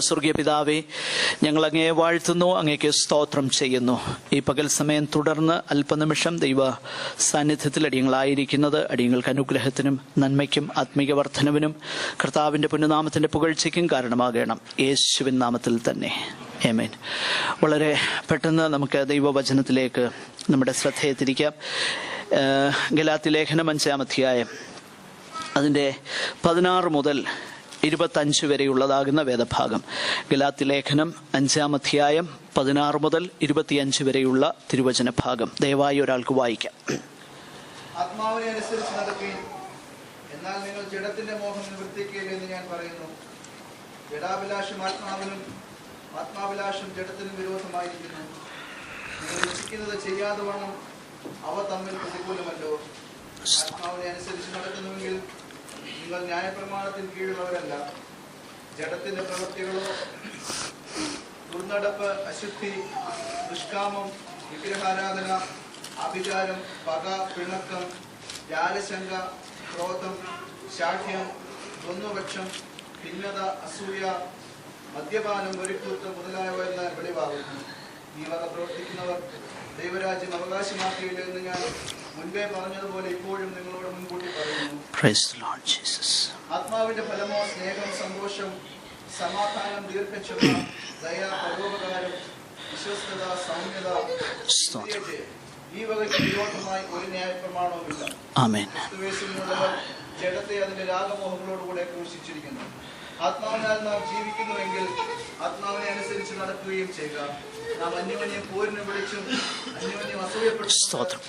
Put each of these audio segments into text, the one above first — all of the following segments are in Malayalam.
സ്വർഗീയ പിതാവേ, ഞങ്ങൾ അങ്ങയെ വാഴ്ത്തുന്നു, അങ്ങേക്ക് സ്തോത്രം ചെയ്യുന്നു. ഈ പകൽ സമയം തുടർന്ന് അല്പനിമിഷം ദൈവ സാന്നിധ്യത്തിൽ അടിയങ്ങളായിരിക്കുന്നത് അടിയങ്ങൾക്ക് അനുഗ്രഹത്തിനും നന്മയ്ക്കും ആത്മീക വർധനവിനും കർത്താവിൻ്റെ പുണ്യനാമത്തിൻ്റെ പുകഴ്ചയ്ക്കും കാരണമാകണം. യേശുവിൻ നാമത്തിൽ തന്നെ ആമേൻ. വളരെ പെട്ടെന്ന് നമുക്ക് ദൈവവചനത്തിലേക്ക് നമ്മുടെ ശ്രദ്ധയെ തിരിക്കാം. ഗലാത്യലേഖനം 5-ാം അധ്യായം അതിൻ്റെ 16 മുതൽ 25 വരെയുള്ളതാകുന്ന വേദഭാഗം. ഗലാത്യലേഖനം 5-ാം അധ്യായം 16 മുതൽ 25 വരെയുള്ള തിരുവചന ഭാഗം ദയവായി ഒരാൾക്ക് വായിക്കാം. ആത്മാവിനെ അനുസരിച്ച് നടക്കുകയും എന്നാൽ നിങ്ങൾ ജഡത്തിന്റെ മോഹം നിവർത്തിക്കുകയില്ലെന്ന് ഞാൻ പറയുന്നു. ജഡാഭിലാഷം ആത്മാവിനും ആത്മാഭിലാഷം ജഡത്തിനും വിരോധമായിരിക്കുന്നു. നിങ്ങൾ ഇച്ഛിക്കുന്നത് ചെയ്യാതെ വണ്ണം അവ തമ്മിൽ പ്രതികൂലമല്ലോ. ആത്മാവിനെ അനുസരിച്ച് നടക്കുന്നുവെങ്കിൽ നിങ്ങൾ ന്യായപ്രമാണത്തിന് കീഴുള്ളവരല്ല. ജഡത്തിന്റെ പ്രവൃത്തികളോ ദുർനടപ്പ്, അശുദ്ധി, ദുഷ്കാമം, വിഗ്രഹാരാധന, ആഭിചാരം, പക, പിണക്കം, ജാരശങ്ക, ക്രോധം, ശാഠ്യം, ദ്വന്ദ്വപക്ഷം, ഭിന്നത, അസൂയ, മദ്യപാനം, വെറിക്കൂത്ത് മുതലായവ എല്ലാം വെളിവാകുന്നു. ഈ വക പ്രവർത്തിക്കുന്നവർ ദൈവരാജ്യം അവകാശമാക്കിയില്ല എന്ന് ഞാൻ മുൻപേ പറഞ്ഞതുപോലെ ഇപ്പോഴും നിങ്ങളോട് മുൻകൂട്ടി പറയുന്നു. ആത്മാവിന്റെ ഫലമോ സ്നേഹം, സന്തോഷം, സമാധാനം, ദീർഘക്ഷമ, ദയ, പരോപകാരം, വിശ്വസ്തത, സൗമ്യത. ഈ വകയ്ക്ക് വിരോധമായി ഒരു ന്യായപ്രമാണവുമില്ല. ക്രിസ്തുയേശുവിനുള്ളവർ ജഡത്തെ അതിന്റെ രാഗമോഹങ്ങളോടുകൂടെ ക്രൂശിച്ചിരിക്കുന്നു. ആത്മാവിനാൽ നാം ജീവിക്കുന്നുവെങ്കിൽ ആത്മാവിനെ അനുസരിച്ച് നടക്കുകയും ചെയ്യുക. നാം അന്യോന്യം പോരിന് വിളിച്ചും അന്യോന്യം അസൂയപ്പെട്ടു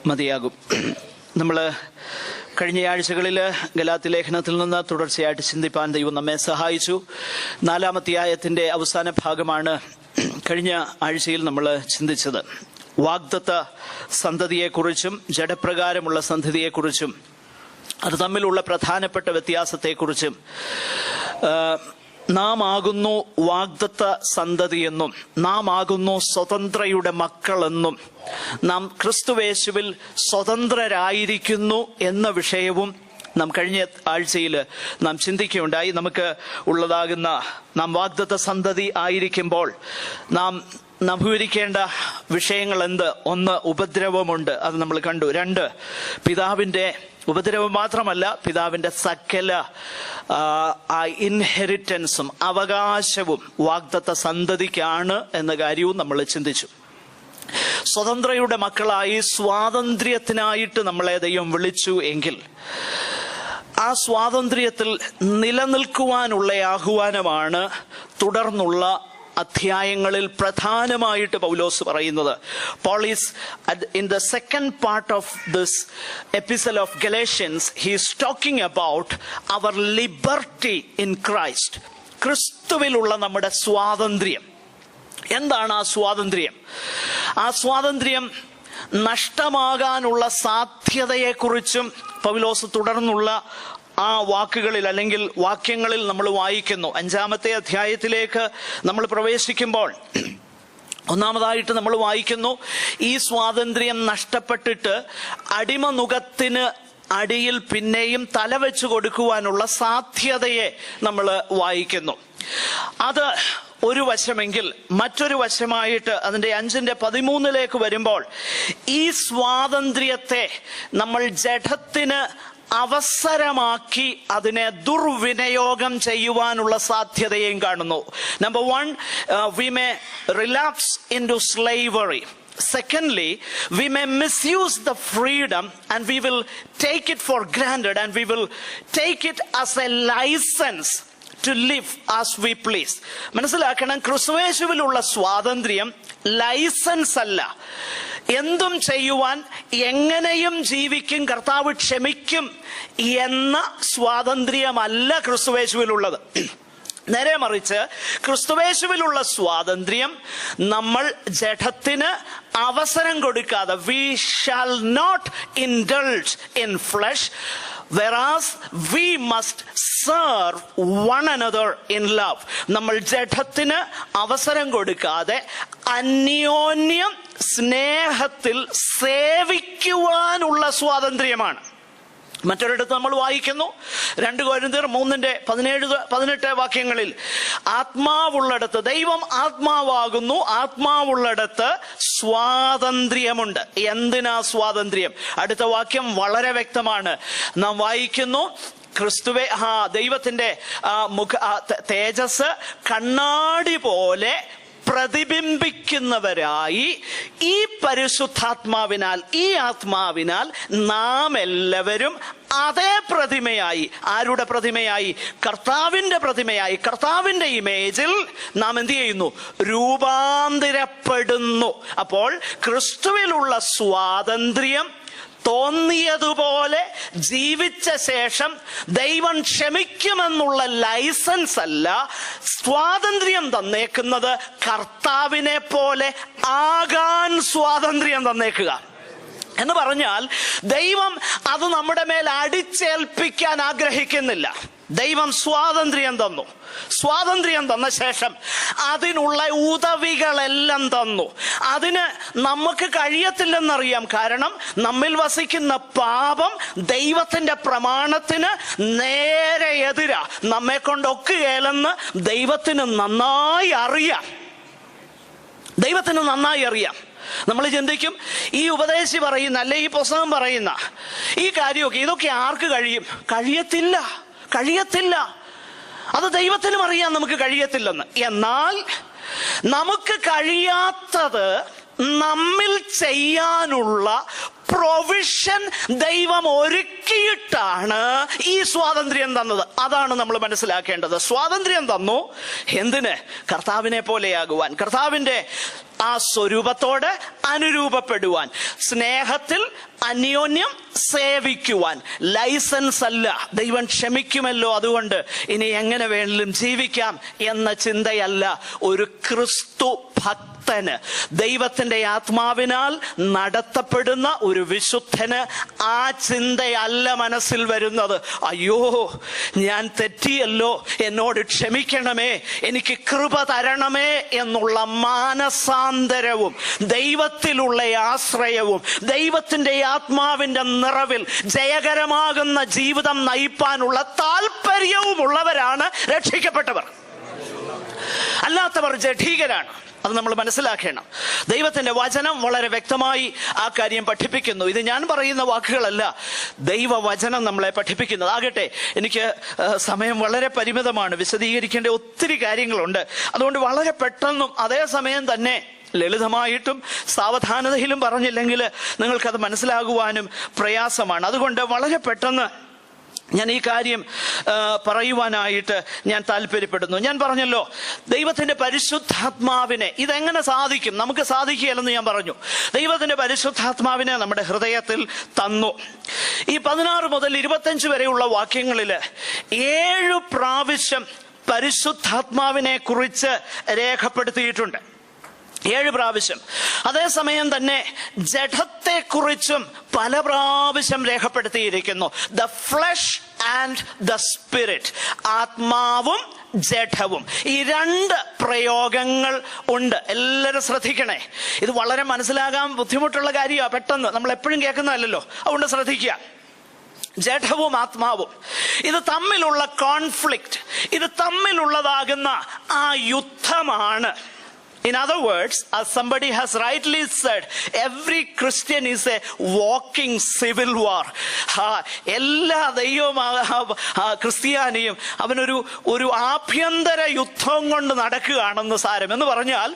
മതിയാകും. നമ്മൾ കഴിഞ്ഞ ആഴ്ചകളിൽ ഗലാത്യലേഖനത്തിൽ നിന്ന് തുടർച്ചയായിട്ട് ചിന്തിപ്പാൻ ദൈവം നമ്മെ സഹായിച്ചു. 4-ാം അധ്യായത്തിന്റെ അവസാന ഭാഗമാണ് കഴിഞ്ഞ ആഴ്ചയിൽ നമ്മൾ ചിന്തിച്ചത്. വാഗ്ദത്ത സന്തതിയെക്കുറിച്ചും ജഡപ്രകാരമുള്ള സന്തതിയെക്കുറിച്ചും അത് തമ്മിലുള്ള പ്രധാനപ്പെട്ട വ്യത്യാസത്തെക്കുറിച്ചും നാം ആകുന്നു വാഗ്ദത്ത സന്തതിയെന്നും നാം ആകുന്നു സ്വതന്ത്രയുടെ മക്കളെന്നും നാം ക്രിസ്തുവേശുവിൽ സ്വതന്ത്രരായിരിക്കുന്നു എന്ന വിഷയവും നാം കഴിഞ്ഞ ആഴ്ചയിൽ നാം ചിന്തിക്കുകയുണ്ടായി. നമുക്ക് ഉള്ളതാകുന്ന നാം വാഗ്ദത്ത സന്തതി ആയിരിക്കുമ്പോൾ നാം അഭിമുഖീകരിക്കേണ്ട വിഷയങ്ങൾ എന്ത്? 1, ഉപദ്രവമുണ്ട്, അത് നമ്മൾ കണ്ടു. 2, പിതാവിൻ്റെ ഉപദ്രവം മാത്രമല്ല, പിതാവിൻ്റെ സകല ഇൻഹെറിറ്റൻസും അവകാശവും വാഗ്ദത്ത സന്തതിക്കാണ് എന്ന കാര്യവും നമ്മൾ ചിന്തിച്ചു. സ്വതന്ത്രയുടെ മക്കളായി സ്വാതന്ത്ര്യത്തിനായിട്ട് നമ്മളെ ദൈവം വിളിച്ചു എങ്കിൽ ആ സ്വാതന്ത്ര്യത്തിൽ നിലനിൽക്കുവാനുള്ള ആഹ്വാനമാണ് തുടർന്നുള്ള അധ്യായങ്ങളിൽ പ്രധാനമായിട്ട് പൗലോസ് പറയുന്നത്. Paul is in the second part of this epistle of Galatians, he is talking about our liberty in Christ. ക്രിസ്തുവിലുള്ള നമ്മുടെ സ്വാതന്ത്ര്യം. എന്താണ് ആ സ്വാതന്ത്ര്യം? ആ സ്വാതന്ത്ര്യം നഷ്ടമാകാനുള്ള സാധ്യതയെക്കുറിച്ചും പൗലോസ് തുടർന്നുള്ള ആ വാക്കുകളിൽ അല്ലെങ്കിൽ വാക്യങ്ങളിൽ നമ്മൾ വായിക്കുന്നു. 5-ാമത്തെ അധ്യായത്തിലേക്ക് നമ്മൾ പ്രവേശിക്കുമ്പോൾ ഒന്നാമതായിട്ട് നമ്മൾ വായിക്കുന്നു, ഈ സ്വാതന്ത്ര്യം നഷ്ടപ്പെട്ടിട്ട് അടിമനുഖത്തിന് അടിയിൽ പിന്നെയും തലവെച്ച് കൊടുക്കുവാനുള്ള സാധ്യതയെ നമ്മൾ വായിക്കുന്നു. അത് ഒരു വശമെങ്കിൽ മറ്റൊരു വശമായിട്ട് അതിൻ്റെ 5-ന്റെ 13 വരുമ്പോൾ ഈ സ്വാതന്ത്ര്യത്തെ നമ്മൾ ജഡത്തിന് അവസരമാക്കി അതിനെ ദുർവിനിയോഗം ചെയ്യുവാനുള്ള സാധ്യതയും കാണുന്നു. Number 1, we may relapse into slavery. Secondly, we may misuse the freedom and we will take it for granted and we will take it as a license to live as we please. മനസ്സിലാക്കണം, ക്രിസ്തുയേശുവിലുള്ള സ്വാതന്ത്ര്യം ലൈസൻസ് അല്ല. എന്തും ചെയ്യുവാൻ, എങ്ങനെയും ജീവിക്കും, കർത്താവ് ക്ഷമിക്കും എന്ന സ്വാതന്ത്ര്യമല്ല ക്രിസ്തുയേശുവിലുള്ളത്. നേരെ മറിച്ച് ക്രിസ്തുയേശുവിലുള്ള സ്വാതന്ത്ര്യം നമ്മൾ ജഡത്തിന് അവസരം കൊടുക്കാതെ, we shall not indulge in flesh, whereas we must serve one another in love. നമ്മൾ ജഡത്തിന് അവസരം കൊടുക്കാതെ അന്യോന്യം സ്നേഹത്തിൽ സേവിക്കുവാനുള്ള സ്വാതന്ത്ര്യമാണ്. മറ്റൊരിടത്ത് നമ്മൾ വായിക്കുന്നു 2 കൊരിന്ത്യർ 3:17-18 വാക്യങ്ങളിൽ, ആത്മാവുള്ളിടത്ത്, ദൈവം ആത്മാവാകുന്നു, ആത്മാവുള്ളിടത്ത് സ്വാതന്ത്ര്യമുണ്ട്. എന്തിനാ സ്വാതന്ത്ര്യം? അടുത്ത വാക്യം വളരെ വ്യക്തമാണ്. നാം വായിക്കുന്നു, ക്രിസ്തുവെ ദൈവത്തിന്റെ തേജസ് കണ്ണാടി പോലെ പ്രതിബിംബിക്കുന്നവരായി ഈ പരിശുദ്ധാത്മാവിനാൽ, ഈ ആത്മാവിനാൽ നാം എല്ലാവരും അതേ പ്രതിമയായി, ആരുടെ പ്രതിമയായി? കർത്താവിന്റെ പ്രതിമയായി, കർത്താവിന്റെ ഇമേജിൽ നാം എന്ത് ചെയ്യുന്നു? രൂപാന്തരപ്പെടുന്നു. അപ്പോൾ ക്രിസ്തുവിലുള്ള സ്വാതന്ത്ര്യം തോന്നിയതുപോലെ ജീവിച്ച ശേഷം ദൈവം ക്ഷമിക്കുമെന്നുള്ള ലൈസൻസ് അല്ല. സ്വാതന്ത്ര്യം തന്നേക്കുന്നത് കർത്താവിനെ പോലെ ആകാൻ സ്വാതന്ത്ര്യം തന്നേക്കുക എന്ന് പറഞ്ഞാൽ, ദൈവം അത് നമ്മുടെ മേൽ അടിച്ചേൽപ്പിക്കാൻ ആഗ്രഹിക്കുന്നില്ല. ദൈവം സ്വാതന്ത്ര്യം തന്നു. സ്വാതന്ത്ര്യം തന്ന ശേഷം അതിനുള്ള ഉദവികളെല്ലാം തന്നു. അതിന് നമുക്ക് കഴിയത്തില്ലെന്നറിയാം. കാരണം നമ്മിൽ വസിക്കുന്ന പാപം ദൈവത്തിന്റെ പ്രമാണത്തിന് നേരെ എതിരാ. നമ്മെ കൊണ്ടൊക്കുകയില്ലെന്ന് ദൈവത്തിന് നന്നായി അറിയാം. ദൈവത്തിന് നന്നായി അറിയാം. നമ്മൾ ചിന്തിക്കും, ഈ ഉപദേശി പറയുന്ന, അല്ലെ ഈ പുസ്തകം പറയുന്ന ഈ കാര്യമൊക്കെ, ഇതൊക്കെ ആർക്ക് കഴിയും? കഴിയത്തില്ല. അത് ദൈവത്തിനും അറിയാം നമുക്ക് കഴിയത്തില്ലെന്ന്. എന്നാൽ നമുക്ക് കഴിയാത്തത് നമ്മിൽ ചെയ്യാനുള്ള പ്രൊവിഷൻ ദൈവം ഒരുക്കിയിട്ടാണ് ഈ സ്വാതന്ത്ര്യം തന്നത്. അതാണ് നമ്മൾ മനസ്സിലാക്കേണ്ടത്. സ്വാതന്ത്ര്യം തന്നു എന്തിന്? കർത്താവിനെ പോലെയാകുവാൻ, കർത്താവിന്റെ ആ സ്വരൂപത്തോട് അനുരൂപപ്പെടുവാൻ, സ്നേഹത്തിൽ അന്യോന്യം സേവിക്കുവാൻ. ലൈസൻസ് അല്ല. ദൈവം ക്ഷമിക്കുമല്ലോ, അതുകൊണ്ട് ഇനി എങ്ങനെ വേണമെങ്കിലും ജീവിക്കാം എന്ന ചിന്തയല്ല. ഒരു ക്രിസ്തു ഭക്തന്, ദൈവത്തിന്റെ ആത്മാവിനാൽ നടത്തപ്പെടുന്ന ഒരു വിശുദ്ധന് ആ ചിന്തയല്ല മനസ്സിൽ വരുന്നത്. അയ്യോ, ഞാൻ തെറ്റിയല്ലോ, എന്നോട് ക്ഷമിക്കണമേ, എനിക്ക് കൃപ തരണമേ എന്നുള്ള മാനസാന്തരവും ദൈവത്തിലുള്ള ആശ്രയവും ദൈവത്തിന്റെ ആത്മാവിന്റെ നിറവിൽ ജയകരമാകുന്ന ജീവിതം നയിപ്പാനുള്ള താല്പര്യവുമുള്ളവരാണ് രക്ഷിക്കപ്പെട്ടവർ. അല്ലാത്തവർ ജഡീകരാണ്. അത് നമ്മൾ മനസ്സിലാക്കണം. ദൈവത്തിന്റെ വചനം വളരെ വ്യക്തമായി ആ കാര്യം പഠിപ്പിക്കുന്നു. ഇത് ഞാൻ പറയുന്ന വാക്കുകളല്ല, ദൈവവചനം നമ്മളെ പഠിപ്പിക്കുന്നത്. ആകട്ടെ, എനിക്ക് സമയം വളരെ പരിമിതമാണ്, വിശദീകരിക്കേണ്ട ഒത്തിരി കാര്യങ്ങളുണ്ട്. അതുകൊണ്ട് വളരെ പെട്ടെന്നും അതേസമയം തന്നെ ലളിതമായിട്ടും സാവധാനതയിലും പറഞ്ഞില്ലെങ്കിൽ നിങ്ങൾക്കത് മനസ്സിലാകുവാനും പ്രയാസമാണ്. അതുകൊണ്ട് വളരെ പെട്ടെന്ന് ഞാൻ ഈ കാര്യം പറയുവാനായിട്ട് ഞാൻ താല്പര്യപ്പെടുന്നു. ഞാൻ പറഞ്ഞല്ലോ, ദൈവത്തിന്റെ പരിശുദ്ധാത്മാവിനെ ഇതെങ്ങനെ സാധിക്കും? നമുക്ക് സാധിക്കുകയല്ലെന്ന് ഞാൻ പറഞ്ഞു. ദൈവത്തിന്റെ പരിശുദ്ധാത്മാവിനെ നമ്മുടെ ഹൃദയത്തിൽ തന്നു. ഈ 16 മുതൽ 25 വരെയുള്ള വാക്യങ്ങളിൽ 7 പ്രാവശ്യം പരിശുദ്ധാത്മാവിനെ കുറിച്ച് രേഖപ്പെടുത്തിയിട്ടുണ്ട്. 7 പ്രാവശ്യം. അതേസമയം തന്നെ ജഡത്തെക്കുറിച്ചും പല പ്രാവശ്യം രേഖപ്പെടുത്തിയിരിക്കുന്നു. The flesh and the spirit, ആത്മാവും ജഡവും. ഈ 2 പ്രയോഗങ്ങൾ ഉണ്ട്. എല്ലാവരും ശ്രദ്ധിക്കണേ. ഇത് വളരെ മനസ്സിലാകാൻ ബുദ്ധിമുട്ടുള്ള കാര്യമാണ്. പെട്ടെന്ന് നമ്മൾ എപ്പോഴും കേൾക്കുന്നതല്ലോ, അതുകൊണ്ട് ശ്രദ്ധിക്കുക. ജഡവും ആത്മാവും, ഇത് തമ്മിലുള്ള കോൺഫ്ലിക്റ്റ്, ഇത് തമ്മിലുള്ളതാകുന്ന ആ യുദ്ധമാണ്. In other words, as somebody has rightly said, every Christian is a walking civil war. എല്ലാ ദൈവവും ക്രിസ്ത്യാനിയും അവനൊരു ആഭ്യന്തര യുദ്ധം കൊണ്ട് നടക്കുകയാണെന്ന് സാരം. എന്ന് പറഞ്ഞാൽ,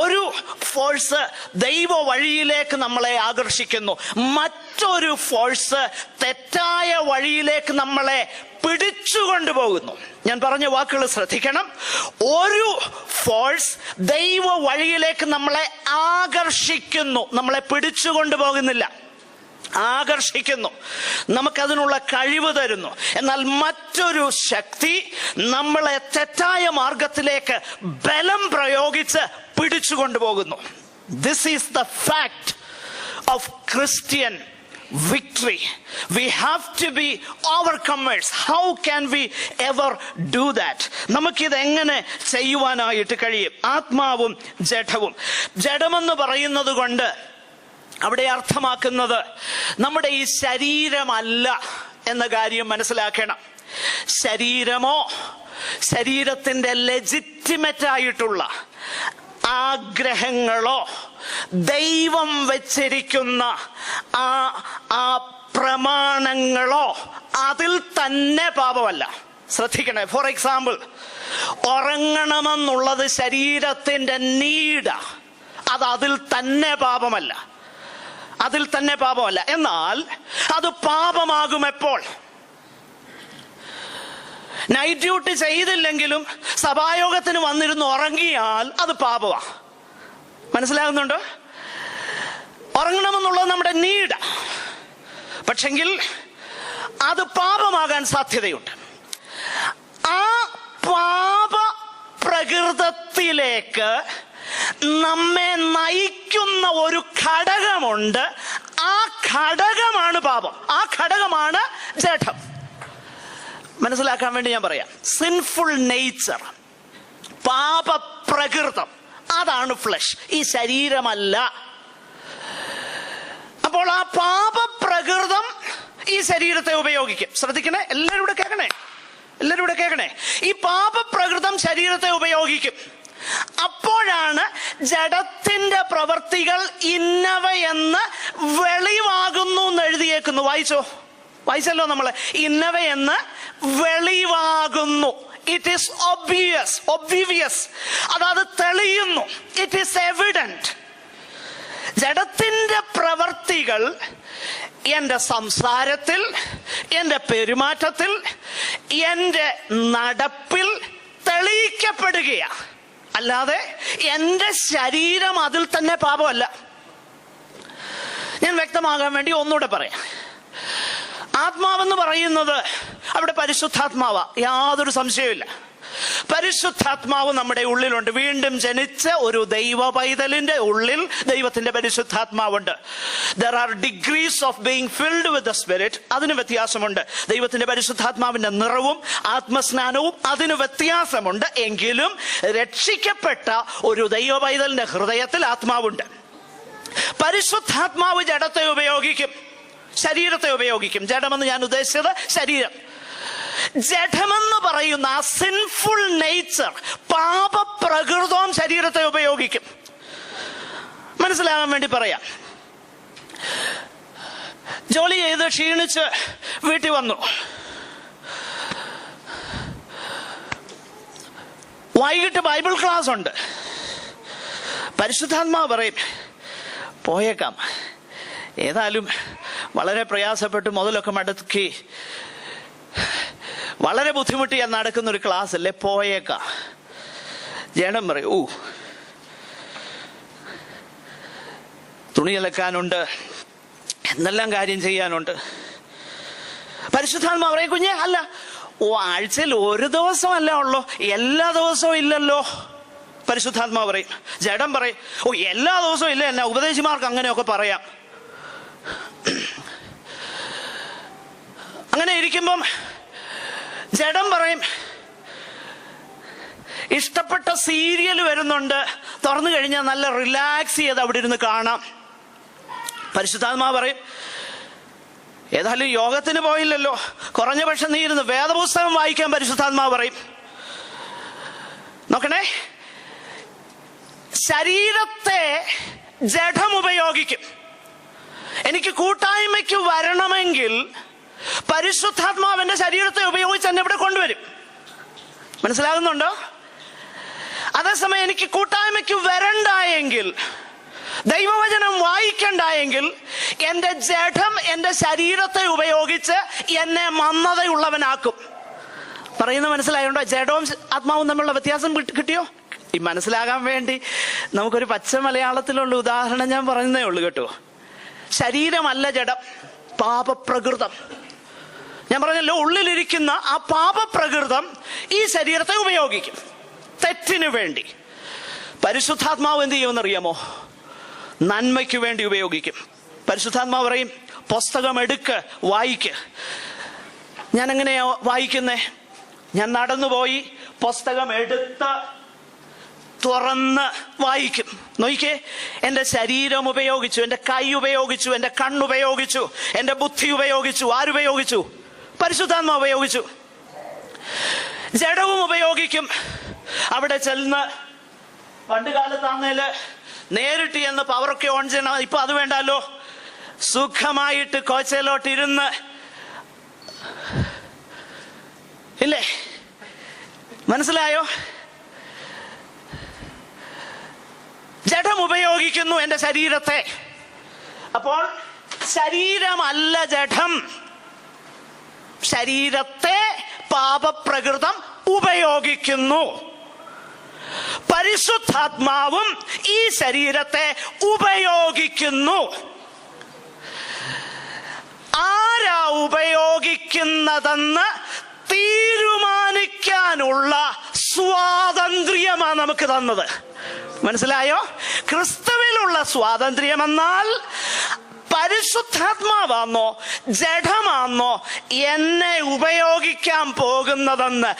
ഒരു ഫോഴ്സ് ദൈവ വഴിയിലേക്ക് നമ്മളെ ആകർഷിക്കുന്നു, മറ്റൊരു ഫോഴ്സ് തെറ്റായ വഴിയിലേക്ക് നമ്മളെ പിടിച്ചുകൊണ്ടുപോകുന്നു. ഞാൻ പറഞ്ഞ വാക്കുകൾ ശ്രദ്ധിക്കണം. ഒരു ഫോഴ്സ് ദൈവ വഴിയിലേക്ക് നമ്മളെ ആകർഷിക്കുന്നു, നമ്മളെ പിടിച്ചുകൊണ്ടുപോകുന്നില്ല, ആകർഷിക്കുന്നു, നമുക്കതിനുള്ള കഴിവ് തരുന്നു. എന്നാൽ മറ്റൊരു ശക്തി നമ്മളെ തെറ്റായ മാർഗത്തിലേക്ക് ബലം പ്രയോഗിച്ച് പിടിച്ചുകൊണ്ടുപോകുന്നു. This is the fact of Christian victory. We have to be overcomers. How can we ever do that? നമുക്കിത് എങ്ങനെ ചെയ്യുവാനായിട്ട് കഴിയും? ആത്മാവും ജഡവും. ജഡമെന്ന് പറയുന്നത് കൊണ്ട് അവിടെ അർത്ഥമാക്കുന്നത് നമ്മുടെ ഈ ശരീരമല്ല എന്ന കാര്യം മനസ്സിലാക്കണം. ശരീരമോ ശരീരത്തിന്റെ ലെജിറ്റിമേറ്റ് ആയിട്ടുള്ള ആഗ്രഹങ്ങളോ ദൈവം വെച്ചിരിക്കുന്ന ആ പ്രമാണങ്ങളോ അതിൽ തന്നെ പാപമല്ല. ശ്രദ്ധിക്കണേ. ഫോർ എക്സാമ്പിൾ, ഉറങ്ങണമെന്നുള്ളത് ശരീരത്തിന്റെ നീഡ, അതിൽ തന്നെ പാപമല്ല. അതിൽ തന്നെ പാപമല്ല. എന്നാൽ അത് പാപമാകും എപ്പോൾ? നൈറ്റ് ഡ്യൂട്ടി ചെയ്തില്ലെങ്കിലും സഭായോഗത്തിന് വന്നിരുന്ന് ഉറങ്ങിയാൽ അത് പാപമാ. മനസ്സിലാകുന്നുണ്ടോ? ഉറങ്ങണമെന്നുള്ളത് നമ്മുടെ നീഡ, പക്ഷെങ്കിൽ അത് പാപമാകാൻ സാധ്യതയുണ്ട്. ആ പാപ പ്രകൃതത്തിലേക്ക് നമ്മെ നയിക്കുന്ന ഒരു ഘടകമുണ്ട്. ആ ഘടകമാണ് പാപം. ആ ഘടകമാണ് ജഡം. മനസ്സിലാക്കാൻ വേണ്ടി ഞാൻ പറയാം. സിൻഫുൾ നേച്ചർ, പാപപ്രകൃതം, അതാണ് ഫ്ലഷ്, ഈ ശരീരമല്ല. അപ്പോൾ ആ പാപപ്രകൃതം ഈ ശരീരത്തെ ഉപയോഗിക്കും. ശ്രദ്ധിക്കണേ, എല്ലാവരും കൂടെ കേൾക്കണേ. ഈ പാപപ്രകൃതം ശരീരത്തെ ഉപയോഗിക്കും. അപ്പോഴാണ് ജഡത്തിന്റെ പ്രവർത്തികൾ ഇന്നവയെന്ന് വെളിവാകുന്നു എന്ന് എഴുതിയേക്കുന്നു. വായിച്ചല്ലോ നമ്മള്. ഇന്നവയെന്ന് വെളിവാകുന്നു. It is obvious. അതായത് തെളിയുന്നു. It is evident. ജഡത്തിന്റെ പ്രവർത്തികൾ എന്റെ സംസാരത്തിൽ, എന്റെ പെരുമാറ്റത്തിൽ, എന്റെ നടപ്പിൽ തെളിയിക്കപ്പെടുകയാ. അല്ലാതെ എന്റെ ശരീരം അതിൽ തന്നെ പാപമല്ല. ഞാൻ വ്യക്തമാകാൻ വേണ്ടി ഒന്നുകൂടെ പറയാം. ആത്മാവെന്ന് പറയുന്നത് അവിടെ പരിശുദ്ധാത്മാവാ, യാതൊരു സംശയവുമില്ല. പരിശുദ്ധാത്മാവ് നമ്മുടെ ഉള്ളിലുണ്ട്. വീണ്ടും ജനിച്ച ഒരു ദൈവ പൈതലിന്റെ ഉള്ളിൽ ദൈവത്തിന്റെ പരിശുദ്ധാത്മാവുണ്ട്. There are degrees of being filled with the Spirit. അതിന് വ്യത്യാസമുണ്ട്. ദൈവത്തിന്റെ പരിശുദ്ധാത്മാവിന്റെ നിറവും ആത്മസ്നാനവും അതിന് വ്യത്യാസമുണ്ട്. എങ്കിലും രക്ഷിക്കപ്പെട്ട ഒരു ദൈവ പൈതലിന്റെ ഹൃദയത്തിൽ ആത്മാവുണ്ട്. പരിശുദ്ധാത്മാവ് ജഡത്തെ ഉപയോഗിക്കും, ശരീരത്തെ ഉപയോഗിക്കും. ജഡമെന്ന് ഞാൻ ഉദ്ദേശിച്ചത് ശരീരം. ജഡമെന്ന് പറയുന്ന ആ സിൻഫുൾ നേച്ചർ, പാപപ്രകൃതവും ശരീരത്തെ ഉപയോഗിക്കും. മനസ്സിലാകാൻ വേണ്ടി പറയാം. ജോലി ചെയ്ത് ക്ഷീണിച്ച് വീട്ടിൽ വന്നു. വൈകിട്ട് ബൈബിൾ ക്ലാസ് ഉണ്ട്. പരിശുദ്ധാത്മാവ് പറയും, പോയേക്കാം, ഏതായാലും വളരെ പ്രയാസപ്പെട്ട് മുതലൊക്കെ മടക്കി വളരെ ബുദ്ധിമുട്ടി ഞാൻ നടക്കുന്ന ഒരു ക്ലാസ് അല്ലേ, പോയേക്കാം. ജഡം പറയൂ, തുണി അലക്കാനുണ്ട്, എന്തെല്ലാം കാര്യം ചെയ്യാനുണ്ട്. പരിശുദ്ധാത്മാവ് പറയും, കുഞ്ഞെ അല്ല, ആഴ്ചയിൽ ഒരു ദിവസമല്ല ഉള്ളോ, എല്ലാ ദിവസവും ഇല്ലല്ലോ. പരിശുദ്ധാത്മാവ് പറയും. ജഡം പറയും, എല്ലാ ദിവസവും ഇല്ല, എന്നാ ഉപദേശിമാർക്ക് അങ്ങനെയൊക്കെ പറയാം. അങ്ങനെ ഇരിക്കുമ്പം ജഡം പറയും, ഇഷ്ടപ്പെട്ട സീരിയൽ വരുന്നുണ്ട്, തുറന്നു കഴിഞ്ഞാൽ നല്ല റിലാക്സ് ചെയ്ത് അവിടെ ഇരുന്ന് കാണാം. പരിശുദ്ധാത്മാവ് പറയും, ഏതായാലും യോഗത്തിന് പോയില്ലല്ലോ, കുറഞ്ഞ പക്ഷം നീ ഇരുന്ന് വേദപുസ്തകം വായിക്കാൻ പരിശുദ്ധാത്മാവ് പറയും. നോക്കണേ, ശരീരത്തെ ജഡം ഉപയോഗിക്കും. എനിക്ക് കൂട്ടായ്മയ്ക്ക് വരണമെങ്കിൽ പരിശുദ്ധാത്മാവിന്റെ ശരീരത്തെ ഉപയോഗിച്ച് എന്നെ ഇവിടെ കൊണ്ടുവരും. മനസ്സിലാകുന്നുണ്ടോ? അതേസമയം എനിക്ക് കൂട്ടായ്മയ്ക്ക് വരണ്ടായെങ്കിൽ, ദൈവവചനം വായിക്കണ്ടായെങ്കിൽ, എന്റെ ജഡം എന്റെ ശരീരത്തെ ഉപയോഗിച്ച് എന്നെ മന്ദതയുള്ളവനാക്കും. പറയുന്നത് മനസ്സിലായോണ്ടോ? ജഡവും ആത്മാവും തമ്മിലുള്ള വ്യത്യാസം കിട്ടിയോ? ഈ മനസ്സിലാകാൻ വേണ്ടി നമുക്കൊരു പച്ച മലയാളത്തിലുള്ള ഉദാഹരണം ഞാൻ പറയുന്നേ ഉള്ളൂ കേട്ടോ. ശരീരമല്ല ജഡം, പാപപ്രകൃതം. ഞാൻ പറഞ്ഞല്ലോ, ഉള്ളിലിരിക്കുന്ന ആ പാപപ്രകൃതം ഈ ശരീരത്തെ ഉപയോഗിക്കും തെറ്റിനു വേണ്ടി. പരിശുദ്ധാത്മാവ് എന്ത് ചെയ്യുമെന്നറിയാമോ? നന്മയ്ക്ക് വേണ്ടി ഉപയോഗിക്കും. പരിശുദ്ധാത്മാവ് പറയും, പുസ്തകം എടുക്ക്, വായിക്ക്. ഞാൻ എങ്ങനെയാ വായിക്കുന്നേ? ഞാൻ നടന്നുപോയി പുസ്തകം എടുത്ത് തുറന്ന് വായിക്കും. നോക്കിക്കേ, എന്റെ ശരീരം ഉപയോഗിച്ചു, എന്റെ കൈ ഉപയോഗിച്ചു, എന്റെ കണ്ണുപയോഗിച്ചു, എന്റെ ബുദ്ധി ഉപയോഗിച്ചു. ആരുപയോഗിച്ചു? പരിശുദ്ധാത്മാവ് ഉപയോഗിച്ചു. ജഡവും ഉപയോഗിക്കും. അവിടെ ചെന്ന് പണ്ട് കാലത്താന്നേല് നേരിട്ട് എന്ന് പവറൊക്കെ ഓൺ ചെയ്യണം. ഇപ്പൊ അത് വേണ്ടല്ലോ. സുഖമായിട്ട് കോച്ചയിലോട്ട് ഇരുന്ന്, ഇല്ലേ? മനസ്സിലായോ? ജഡം ഉപയോഗിക്കുന്നു എൻ്റെ ശരീരത്തെ. അപ്പോൾ ശരീരമല്ല ജഡം, ശരീരത്തെ പാപപ്രകൃതം ഉപയോഗിക്കുന്നു. പരിശുദ്ധാത്മാവും ഈ ശരീരത്തെ ഉപയോഗിക്കുന്നു. ആരാ ഉപയോഗിക്കുന്നതെന്ന് തീരുമാനിക്കാനുള്ള സ്വാതന്ത്ര്യമാണ് നമുക്ക് തന്നത്. മനസ്സിലായോ? ക്രിസ്തുവിലുള്ള സ്വാതന്ത്ര്യമെന്നാൽ പരിശുദ്ധാത്മാവാന്നോ ജഡമാന്നോ എന്നെ ഉപയോഗിക്കാൻ പോകുന്നതെന്ന്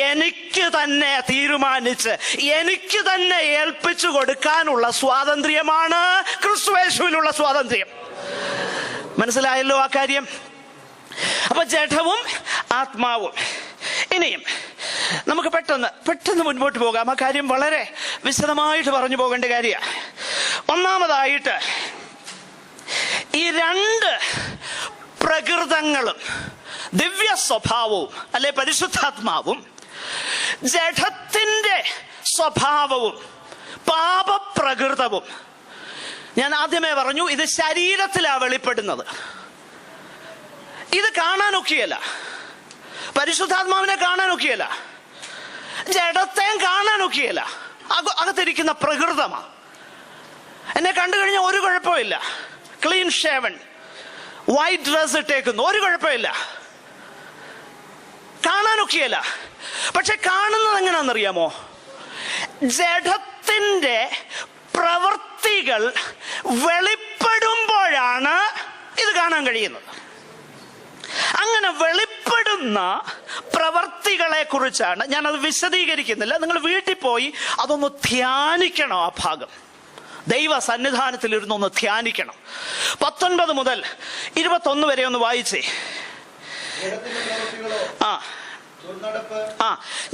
എനിക്ക് തന്നെ തീരുമാനിച്ച് എനിക്ക് തന്നെ ഏൽപ്പിച്ചു കൊടുക്കാനുള്ള സ്വാതന്ത്ര്യമാണ് ക്രിസ്തുയേശുവിലുള്ള സ്വാതന്ത്ര്യം. മനസ്സിലായല്ലോ ആ കാര്യം? അപ്പൊ ജഡവും ആത്മാവും. ഇനിയും നമുക്ക് പെട്ടെന്ന് മുൻപോട്ട് പോകാം. ആ കാര്യം വളരെ വിശദമായിട്ട് പറഞ്ഞു പോകേണ്ട കാര്യമാണ്. ഒന്നാമതായിട്ട് ഈ രണ്ട് പ്രകൃതങ്ങളും, ദിവ്യ സ്വഭാവവും അല്ലെ പരിശുദ്ധാത്മാവും, ജഡത്തിന്റെ സ്വഭാവവും പാപപ്രകൃതവും, ഞാൻ ആദ്യമേ പറഞ്ഞു ഇത് ശരീരത്തിലാണ് വെളിപ്പെടുന്നത്. ഇത് കാണാനൊക്കെയല്ല, പരിശുദ്ധാത്മാവിനെ കാണാനൊക്കെയല്ല, ജഡത്തെയും കാണാനൊക്കെയല്ല. അകത്തിരിക്കുന്ന പ്രകൃതമാ. എന്നെ കണ്ടു കഴിഞ്ഞാൽ ഒരു കുഴപ്പമില്ല, ക്ലീൻ ഷേവൺ, വൈറ്റ് ഡ്രസ് ഇട്ടേക്കുന്നു, ഒരു കുഴപ്പമില്ല, കാണാനൊക്കെയല്ല. പക്ഷെ കാണുന്നത് എങ്ങനെയാണെന്നറിയാമോ? ജഡത്തിന്റെ പ്രവൃത്തികൾ വെളിപ്പെടുമ്പോഴാണ് ഇത് കാണാൻ കഴിയുന്നത്. അങ്ങനെ വെളിപ്പെടുന്ന പ്രവർത്തികളെ കുറിച്ചാണ് ഞാനത് വിശദീകരിക്കുന്നില്ല. നിങ്ങൾ വീട്ടിൽ പോയി അതൊന്ന് ധ്യാനിക്കണം. ആ ഭാഗം ദൈവ സന്നിധാനത്തിൽ ഇരുന്നൊന്ന് ധ്യാനിക്കണം. 19 മുതൽ 21 വരെ ഒന്ന് വായിച്ചേ.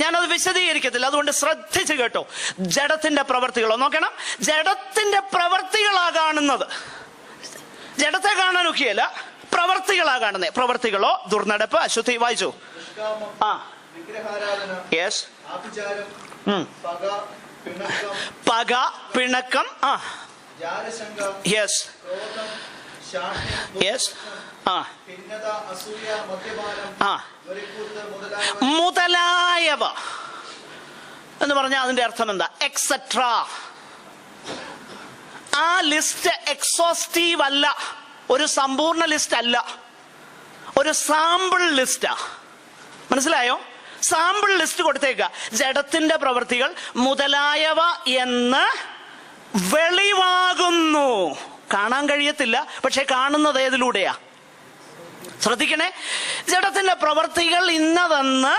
ഞാനത് വിശദീകരിക്കത്തില്ല, അതുകൊണ്ട് ശ്രദ്ധിച്ച് കേട്ടോ. ജഡത്തിന്റെ പ്രവർത്തികളോ നോക്കണം. ജഡത്തിന്റെ പ്രവർത്തികളാ കാണുന്നത്, ജഡത്തെ കാണാനൊക്കെയല്ല, പ്രവർത്തികളാ കാണുന്നത്. പ്രവർത്തികളോ ദുർനടപ്പ്, അശുദ്ധി. വായിച്ചു. യെസ്. പക, പിണക്കം, യെസ് യെസ്, മുതലായവ എന്ന് പറഞ്ഞാൽ അതിന്റെ അർത്ഥം എന്താ? എക്സെട്ര. ആ ലിസ്റ്റ് എക്സോസ്റ്റീവ് അല്ല, ഒരു സമ്പൂർണ്ണ ലിസ്റ്റ് അല്ല, ഒരു സാമ്പിൾ ലിസ്റ്റാ. മനസ്സിലായോ? സാമ്പിൾ ലിസ്റ്റ് കൊടുത്തേക്ക. ജഡത്തിന്റെ പ്രവൃത്തികൾ മുതലായവ എന്ന് വെളിവാകുന്നു. കാണാൻ കഴിയത്തില്ല, പക്ഷെ കാണുന്നത് ഏതിലൂടെയാ? ശ്രദ്ധിക്കണേ. ജഡത്തിന്റെ പ്രവൃത്തികൾ ഇന്നതെന്ന്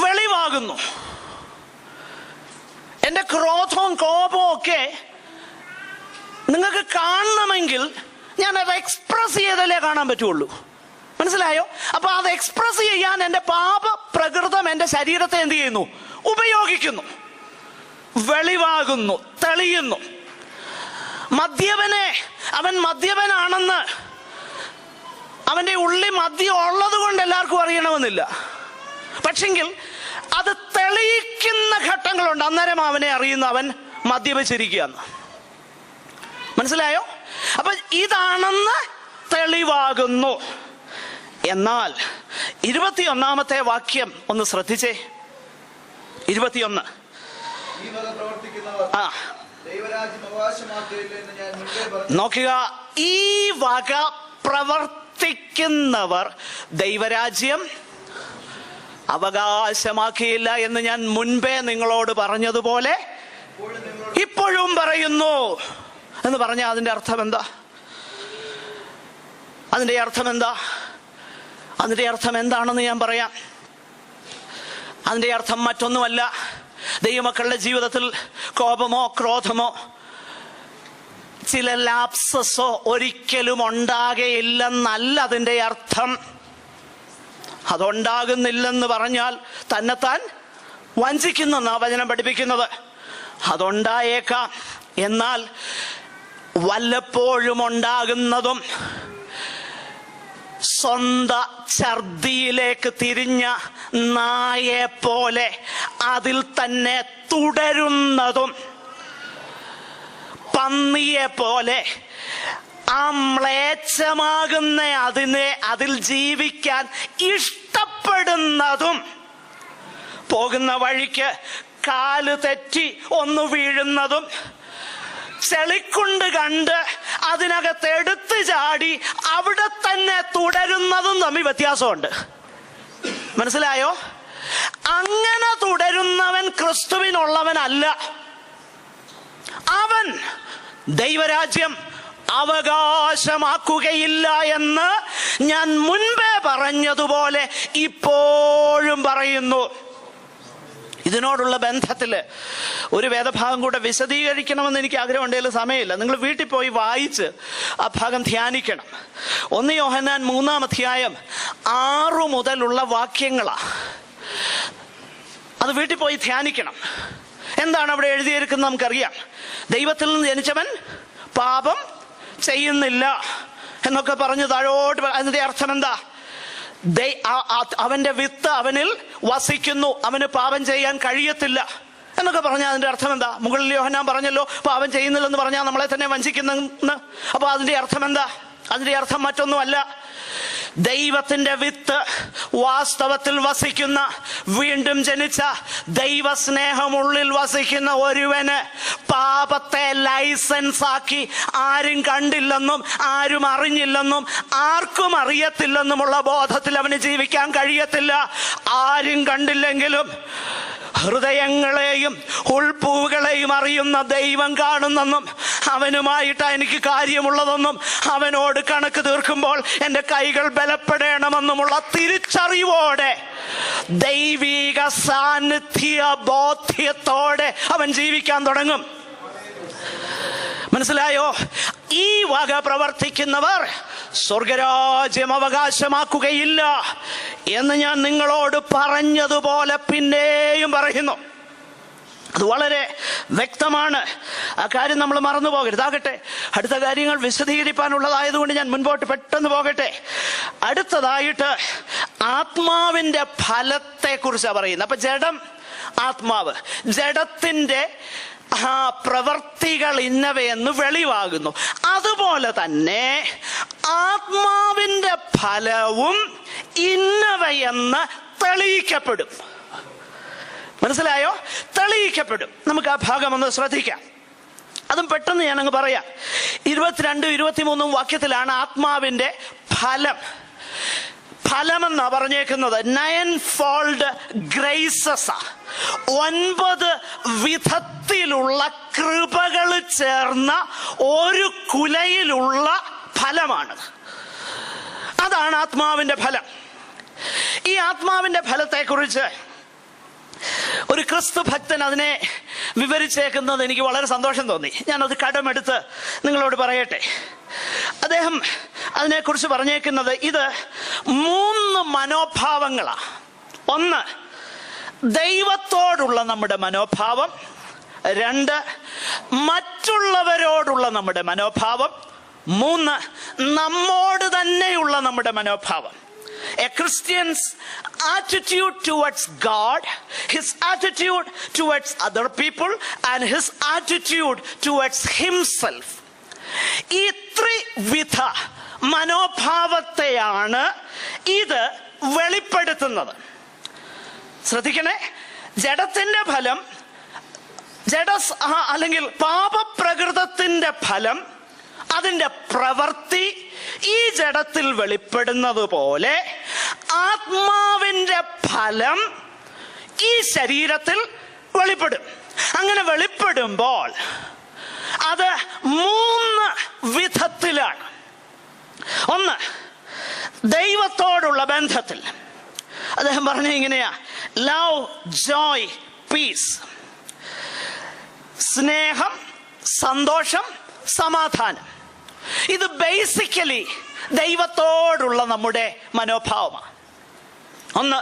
വെളിവാകുന്നു. എന്റെ ക്രോധവും കോപവും ഒക്കെ നിങ്ങൾക്ക് കാണണമെങ്കിൽ ഞാൻ അത് എക്സ്പ്രസ് ചെയ്തല്ലേ കാണാൻ പറ്റുള്ളൂ. മനസ്സിലായോ? അപ്പൊ അത് എക്സ്പ്രസ് ചെയ്യാൻ എന്റെ പാപ പ്രകൃതം എന്റെ ശരീരത്തെ എന്ത് ചെയ്യുന്നു? ഉപയോഗിക്കുന്നു, വെളിവാകുന്നു, തെളിയുന്നു. മദ്യപനെ അവൻ മദ്യപനാണെന്ന് അവന്റെ ഉള്ളിൽ മദ്യം ഉള്ളത് കൊണ്ട് എല്ലാവർക്കും അറിയണമെന്നില്ല. പക്ഷെങ്കിൽ അത് തെളിയിക്കുന്ന ഘട്ടങ്ങളുണ്ട്. അന്നേരം അവനെ അറിയുന്ന അവൻ മദ്യപിച്ചിരിക്കുകയെന്ന്. മനസ്സിലായോ? അപ്പൊ ഇതാണെന്ന് തെളിവാകുന്നു. എന്നാൽ 21-ാമത്തെ വാക്യം ഒന്ന് ശ്രദ്ധിച്ചേ. 21. നോക്കുക. ഈ വക പ്രവർത്തിക്കുന്നവർ ദൈവരാജ്യം അവകാശമാക്കിയില്ല എന്ന് ഞാൻ മുൻപേ നിങ്ങളോട് പറഞ്ഞതുപോലെ ഇപ്പോഴും പറയുന്നു എന്ന് പറഞ്ഞാൽ അതിന്റെ അർത്ഥം എന്താ? അതിന്റെ അർത്ഥം എന്താ? അതിന്റെ അർത്ഥം എന്താണെന്ന് ഞാൻ പറയാം. അതിന്റെ അർത്ഥം മറ്റൊന്നുമല്ല. ദൈവമക്കളുടെ ജീവിതത്തിൽ കോപമോ ക്രോധമോ ചില ലാപ്സസോ ഒരിക്കലും ഉണ്ടാകയില്ലെന്നല്ല അതിന്റെ അർത്ഥം. അതുണ്ടാകുന്നില്ലെന്ന് പറഞ്ഞാൽ തന്നെത്താൻ വഞ്ചിക്കുന്നെന്നാ വചനം പഠിപ്പിക്കുന്നത്. അതുണ്ടായേക്കാം, എന്നാൽ വല്ലപ്പോഴും ഉണ്ടാകുന്നതും സ്വന്തം ഛർദിയിലേക്ക് തിരിഞ്ഞ നായെ പോലെ അതിൽ തന്നെ തുടരുന്നതും, പന്നിയെ പോലെ മ്ലേച്ഛമാകുന്ന അതിൽ ജീവിക്കാൻ ഇഷ്ടപ്പെടുന്നതും, പോകുന്ന വഴിക്ക് കാല് തെറ്റി ഒന്ന് വീഴുന്നതും, ചെളിക്കുണ്ട് കണ്ട് അതിനകത്ത് എടുത്തു ചാടി അവിടെ തന്നെ തുടരുന്നതും തമ്മിൽ വ്യത്യാസമുണ്ട്. മനസ്സിലായോ? അങ്ങനെ തുടരുന്നവൻ ക്രിസ്തുവിനുള്ളവനല്ല. അവൻ ദൈവരാജ്യം അവകാശമാക്കുകയില്ല എന്ന് ഞാൻ മുൻപേ പറഞ്ഞതുപോലെ ഇപ്പോഴും പറയുന്നു. ഇതിനോടുള്ള ബന്ധത്തിൽ ഒരു വേദഭാഗം കൂടെ വിശദീകരിക്കണമെന്ന് എനിക്ക് ആഗ്രഹമുണ്ടെങ്കിൽ സമയമില്ല. നിങ്ങൾ വീട്ടിൽ പോയി വായിച്ച് ആ ഭാഗം ധ്യാനിക്കണം. 1 യോഹന്നാൻ 3-ാം അധ്യായം 6 മുതലുള്ള വാക്യങ്ങളാണ്. അത് വീട്ടിൽ പോയി ധ്യാനിക്കണം. എന്താണ് അവിടെ എഴുതിയിരിക്കുന്നത് നമുക്കറിയാം. ദൈവത്തിൽ നിന്ന് ജനിച്ചവൻ പാപം ചെയ്യുന്നില്ല എന്നൊക്കെ പറഞ്ഞ് താഴോട്ട്. അതിന്റെ അർത്ഥം എന്താ? അവന്റെ വിത്ത് അവനിൽ വസിക്കുന്നു, അവന് പാപം ചെയ്യാൻ കഴിയത്തില്ല എന്നൊക്കെ പറഞ്ഞാൽ അതിന്റെ അർത്ഥം എന്താ? മുകളിൽ യോഹന്നാൻ പറഞ്ഞല്ലോ, പാപം ചെയ്യുന്നില്ലെന്ന് പറഞ്ഞാൽ നമ്മളെ തന്നെ വഞ്ചിക്കുന്നെന്ന്. അപ്പൊ അതിന്റെ അർത്ഥം എന്താ? അതിന്റെ അർത്ഥം മറ്റൊന്നുമല്ല. ദൈവത്തിന്റെ വിത്ത് വാസ്തവത്തിൽ വസിക്കുന്ന, വീണ്ടും ജനിച്ച ദൈവസ്നേഹമുള്ളിൽ വസിക്കുന്ന ഒരുവന് പാപത്തെ ലൈസൻസ് ആക്കി ആരും കണ്ടില്ലെന്നും ആരും അറിഞ്ഞില്ലെന്നും ആർക്കും അറിയത്തില്ലെന്നുമുള്ള ബോധത്തിൽ അവന് ജീവിക്കാൻ കഴിയത്തില്ല. ആരും കണ്ടില്ലെങ്കിലും ഹൃദയങ്ങളെയും ഉൾപ്പൂവുകളെയും അറിയുന്ന ദൈവം കാണുന്നെന്നും അവനുമായിട്ടാണ് എനിക്ക് കാര്യമുള്ളതെന്നും അവനോട് കണക്ക് തീർക്കുമ്പോൾ എൻ്റെ കൈകൾ ബലപ്പെടണമെന്നുമുള്ള തിരിച്ചറിവോടെ, ദൈവിക സാന്നിധ്യ ബോധ്യത്തോടെ അവൻ ജീവിക്കാൻ തുടങ്ങും. മനസ്സിലായോ? ഈ വക പ്രവർത്തിക്കുന്നവർ സ്വർഗരാജ്യം അവകാശമാക്കുകയില്ല എന്ന് ഞാൻ നിങ്ങളോട് പറഞ്ഞതുപോലെ പിന്നെയും പറയുന്നു. അത് വളരെ വ്യക്തമാണ്. ആ കാര്യം നമ്മൾ മറന്നു പോകരുത്. ആകട്ടെ, അടുത്ത കാര്യങ്ങൾ വിശദീകരിക്കാനുള്ളതായതുകൊണ്ട് ഞാൻ മുൻപോട്ട് പെട്ടെന്ന് പോകട്ടെ. അടുത്തതായിട്ട് ആത്മാവിന്റെ ഫലത്തെ കുറിച്ചാണ് പറയുന്നത്. അപ്പൊ ജഡം, ആത്മാവ്, ജഡത്തിന്റെ പ്രവർത്തികൾ ഇന്നവയെന്ന് വെളിവാകുന്നു. അതുപോലെ തന്നെ ആത്മാവിന്റെ ഫലവും ഇന്നവയെന്ന് തെളിയിക്കപ്പെടും. മനസ്സിലായോ? തെളിയിക്കപ്പെടും. നമുക്ക് ആ ഭാഗം ഒന്ന് ശ്രദ്ധിക്കാം. അതും പെട്ടെന്ന് ഞാനങ്ങ് പറയാം. 22, 23 വാക്യത്തിലാണ് ആത്മാവിന്റെ ഫലം. ഫലമെന്നാ പറഞ്ഞേക്കുന്നത് 9-fold ഗ്രേസസ്, 9 വിധത്തിലുള്ള കൃപകൾ ചേർന്ന ഒരു കുലയിലുള്ള ഫലമാണ്. അതാണ് ആത്മാവിന്റെ ഫലം. ഈ ആത്മാവിന്റെ ഫലത്തെക്കുറിച്ച് ഒരു ക്രിസ്തു ഭക്തൻ അതിനെ വിവരിച്ചേക്കുന്നത് എനിക്ക് വളരെ സന്തോഷം തോന്നി. ഞാനത് കടമെടുത്ത് നിങ്ങളോട് പറയട്ടെ. അദ്ദേഹം അതിനെക്കുറിച്ച് പറഞ്ഞേക്കുന്നത് ഇത് 3 മനോഭാവങ്ങളാണ്. 1, ദൈവത്തോടുള്ള നമ്മുടെ മനോഭാവം. 2, മറ്റുള്ളവരോടുള്ള നമ്മുടെ മനോഭാവം. 3, നമ്മോട് തന്നെയുള്ള നമ്മുടെ മനോഭാവം. A Christian's attitude towards God, his attitude towards other people, and his attitude towards himself. ഈ ത്രിവിധ മനോഭാവത്തെയാണ് ഇത് വെളിപ്പെടുത്തുന്നത്. ശ്രദ്ധിക്കണേ. ജഡത്തിന്റെ ഫലം, അല്ലെങ്കിൽ പാപപ്രകൃതത്തിന്റെ ഫലം, അതിന്റെ പ്രവൃത്തി ഈ ജഡത്തിൽ വെളിപ്പെടുന്നത് പോലെ ആത്മാവിന്റെ ഫലം ഈ ശരീരത്തിൽ വെളിപ്പെടും. അങ്ങനെ വെളിപ്പെടുമ്പോൾ അത് 3 വിധത്തിലാണ്. 1, ദൈവത്തോടുള്ള ബന്ധത്തിൽ. അദ്ദേഹം പറഞ്ഞ ഇങ്ങനെയാ: ലവ്, ജോയ്, പീസ്. സ്നേഹം, സന്തോഷം, സമാധാനം. ഇത് ബേസിക്കലി ദൈവത്തോടുള്ള നമ്മുടെ മനോഭാവമാണ്. ഒന്ന്,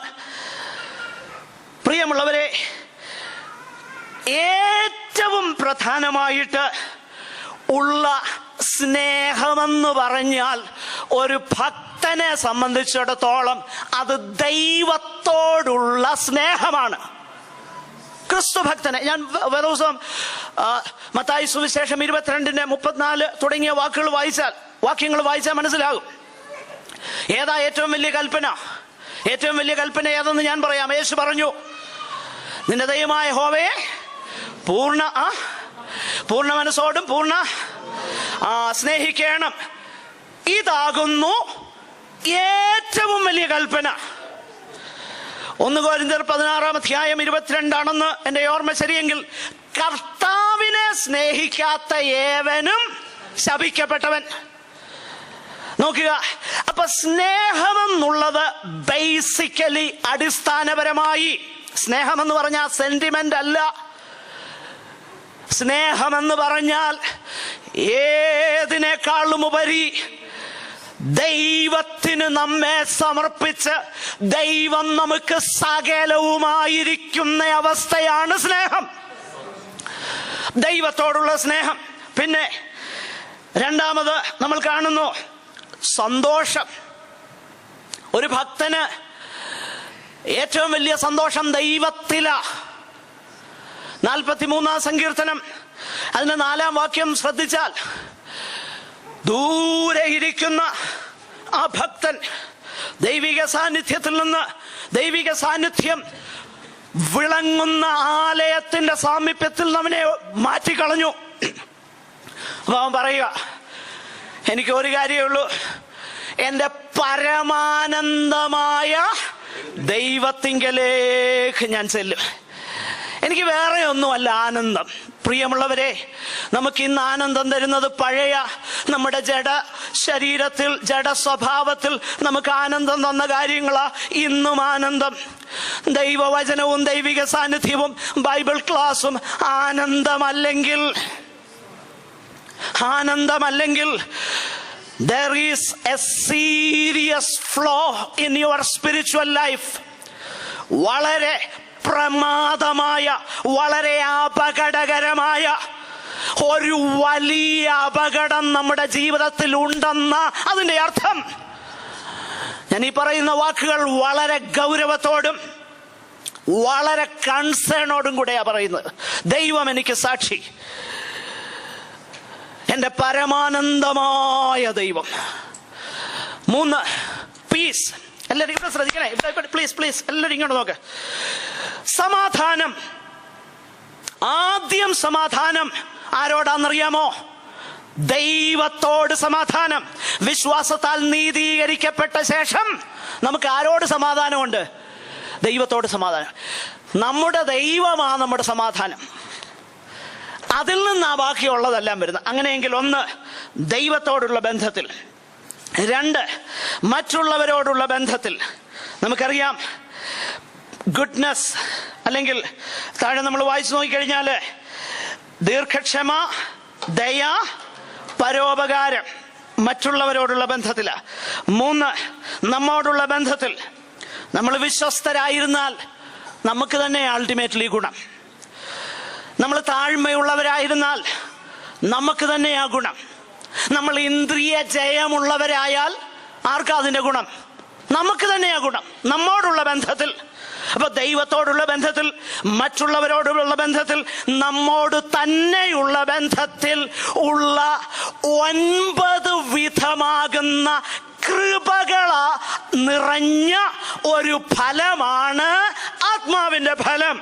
പ്രിയമുള്ളവരെ, ഏറ്റവും പ്രധാനമായിട്ട് ഉള്ള സ്നേഹമെന്ന് പറഞ്ഞാൽ ഒരു ഭക്തനെ സംബന്ധിച്ചിടത്തോളം അത് ദൈവത്തോടുള്ള സ്നേഹമാണ്. ക്രിസ്തു ഭക്തനെ ഞാൻ ദിവസം മത്തായി സുവിശേഷം 22:34 തുടങ്ങിയ വാക്യങ്ങൾ വായിച്ചാൽ മനസ്സിലാകും. ഏതാ ഏറ്റവും വലിയ കൽപ്പന? ഏറ്റവും വലിയ കൽപ്പന ഏതെന്ന് ഞാൻ പറയാം. യേശു പറഞ്ഞു, നിന്റെ ദൈവമായ യഹോവയെ പൂർണ്ണ മനസ്സോടും സ്നേഹിക്കണം. ഇതാകുന്നു ഏറ്റവും വലിയ കൽപ്പന. 1 കൊരിന്ത്യർ 16:22 എന്റെ ഓർമ്മ ശരിയെങ്കിൽ, കർത്താവിനെ സ്നേഹിക്കാത്ത ഏവനും ശപിക്കപ്പെട്ടവൻ. നോക്കുക, അപ്പൊ സ്നേഹമെന്നുള്ളത് ബേസിക്കലി അടിസ്ഥാനപരമായി, സ്നേഹമെന്ന് പറഞ്ഞാൽ സെന്റിമെന്റ് അല്ല. സ്നേഹമെന്ന് പറഞ്ഞാൽ ഏതിനേക്കാളും ഉപരി ദൈവത്തിന് നമ്മെ സമർപ്പിച്ച് ദൈവം നമുക്ക് സകലവുമായിരിക്കുന്ന അവസ്ഥയാണ് സ്നേഹം, ദൈവത്തോടുള്ള സ്നേഹം. പിന്നെ രണ്ടാമത് നമ്മൾ കാണുന്നു സന്തോഷം. ഒരു ഭക്തന് ഏറ്റവും വലിയ സന്തോഷം ദൈവത്തിലാ. 43-ാം സങ്കീർത്തനം അതിന്റെ 4-ാം വാക്യം ശ്രദ്ധിച്ചാൽ, ദൂരെ ഇരിക്കുന്ന ആ ഭക്തൻ ദൈവിക സാന്നിധ്യത്തിൽ നിന്ന്, ദൈവിക സാന്നിധ്യം വിളങ്ങുന്ന ആലയത്തിന്റെ സാമീപ്യത്തിൽ അവനെ മാറ്റിക്കളഞ്ഞു. അപ്പൊ അവൻ പറയുക, എനിക്ക് ഒരു കാര്യമേ ഉള്ളൂ, എന്റെ പരമാനന്ദമായ ദൈവത്തിങ്കലേക്ക് ഞാൻ ചെല്ലും. എനിക്ക് വേറെ ഒന്നുമല്ല ആനന്ദം. പ്രിയമുള്ളവരെ, നമുക്ക് ഇന്ന് ആനന്ദം തരുന്നത് പഴയ നമ്മുടെ ശരീരത്തിൽ, സ്വഭാവത്തിൽ നമുക്ക് ആനന്ദം തന്ന കാര്യങ്ങളാ ഇന്നും ആനന്ദം. ദൈവവചനവും ദൈവിക സാന്നിധ്യവും ബൈബിൾ ക്ലാസും ആനന്ദമല്ലെങ്കിൽ there is a serious flaw in your spiritual life. വളരെ പ്രമാദമായ, വളരെ അപകടകരമായ ഒരു വലിയ അപകടം നമ്മുടെ ജീവിതത്തിൽ ഉണ്ടെന്ന അതിന്റെ അർത്ഥം. ഞാൻ ഈ പറയുന്ന വാക്കുകൾ വളരെ ഗൗരവത്തോടും വളരെ കൺസേണോടും കൂടെയാ പറയുന്നത്. ദൈവം എനിക്ക് സാക്ഷി, എന്റെ പരമാനന്ദമായ ദൈവം. 3, പീസ്. എല്ലാവരും ഇവിടെ ശ്രദ്ധിക്കണേ, പ്ലീസ് എല്ലാവരും ഇങ്ങോട്ട് നോക്ക്. സമാധാനം. ആദ്യം സമാധാനം ആരോടാന്നറിയാമോ? ദൈവത്തോട് സമാധാനം. വിശ്വാസത്താൽ നീതീകരിക്കപ്പെട്ട ശേഷം നമുക്ക് ആരോട് സമാധാനമുണ്ട്? ദൈവത്തോട് സമാധാനം. നമ്മുടെ ദൈവമാ നമ്മുടെ സമാധാനം. അതിൽ നിന്നാ ബാക്കിയുള്ളതെല്ലാം വരുന്നത്. അങ്ങനെയെങ്കിൽ 1, ദൈവത്തോടുള്ള ബന്ധത്തിൽ. 2, മറ്റുള്ളവരോടുള്ള ബന്ധത്തിൽ. നമുക്കറിയാം ഗുഡ്നസ്, അല്ലെങ്കിൽ താഴെ നമ്മൾ വായിച്ചു നോക്കിക്കഴിഞ്ഞാൽ ദീർഘക്ഷമ, ദയ, പരോപകാരം മറ്റുള്ളവരോടുള്ള ബന്ധത്തില. 3, നമ്മോടുള്ള ബന്ധത്തിൽ. നമ്മൾ വിശ്വസ്തരായിരുന്നാൽ നമുക്ക് തന്നെ അൾട്ടിമേറ്റ്ലി ഗുണം. നമ്മൾ താഴ്മയുള്ളവരായിരുന്നാൽ നമുക്ക് തന്നെയാ ഗുണം. നമ്മൾ ഇന്ദ്രിയ ജയമുള്ളവരായാൽ ആർക്കാ അതിന്റെ ഗുണം? നമുക്ക് തന്നെയാ ഗുണം, നമ്മോടുള്ള ബന്ധത്തിൽ. അപ്പൊ ദൈവത്തോടുള്ള ബന്ധത്തിൽ, മറ്റുള്ളവരോടുള്ള ബന്ധത്തിൽ, നമ്മോട് തന്നെയുള്ള ബന്ധത്തിൽ ഉള്ള 9 വിധമാകുന്ന കൃപകള നിറഞ്ഞ ഒരു ഫലമാണ് ആത്മാവിന്റെ ഫലം.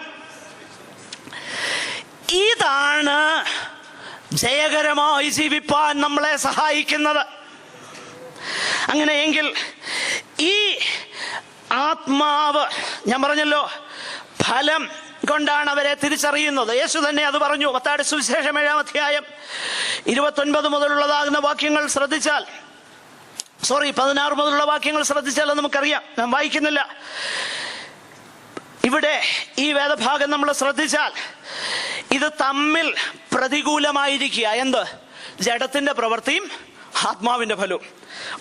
ഇതാണ് ജയകരമായി ജീവിപ്പാൻ നമ്മളെ സഹായിക്കുന്നത്. അങ്ങനെയെങ്കിൽ ഈ ആത്മാവ്, ഞാൻ പറഞ്ഞല്ലോ, ഫലം കൊണ്ടാണ് അവരെ തിരിച്ചറിയുന്നത്. യേശു തന്നെ അത് പറഞ്ഞു. മത്തായിയുടെ സുവിശേഷം 7-ാം അധ്യായം 29 മുതലുള്ളതാകുന്ന വാക്യങ്ങൾ ശ്രദ്ധിച്ചാൽ, 16 മുതലുള്ള വാക്യങ്ങൾ ശ്രദ്ധിച്ചാൽ നമുക്കറിയാം. ഞാൻ വായിക്കുന്നില്ല. ഇവിടെ ഈ വേദഭാഗം നമ്മൾ ശ്രദ്ധിച്ചാൽ ഇത് തമ്മിൽ പ്രതികൂലമായിരിക്കുക. എന്ത്? ജഡത്തിന്റെ പ്രവൃത്തിയും ആത്മാവിന്റെ ഫലവും.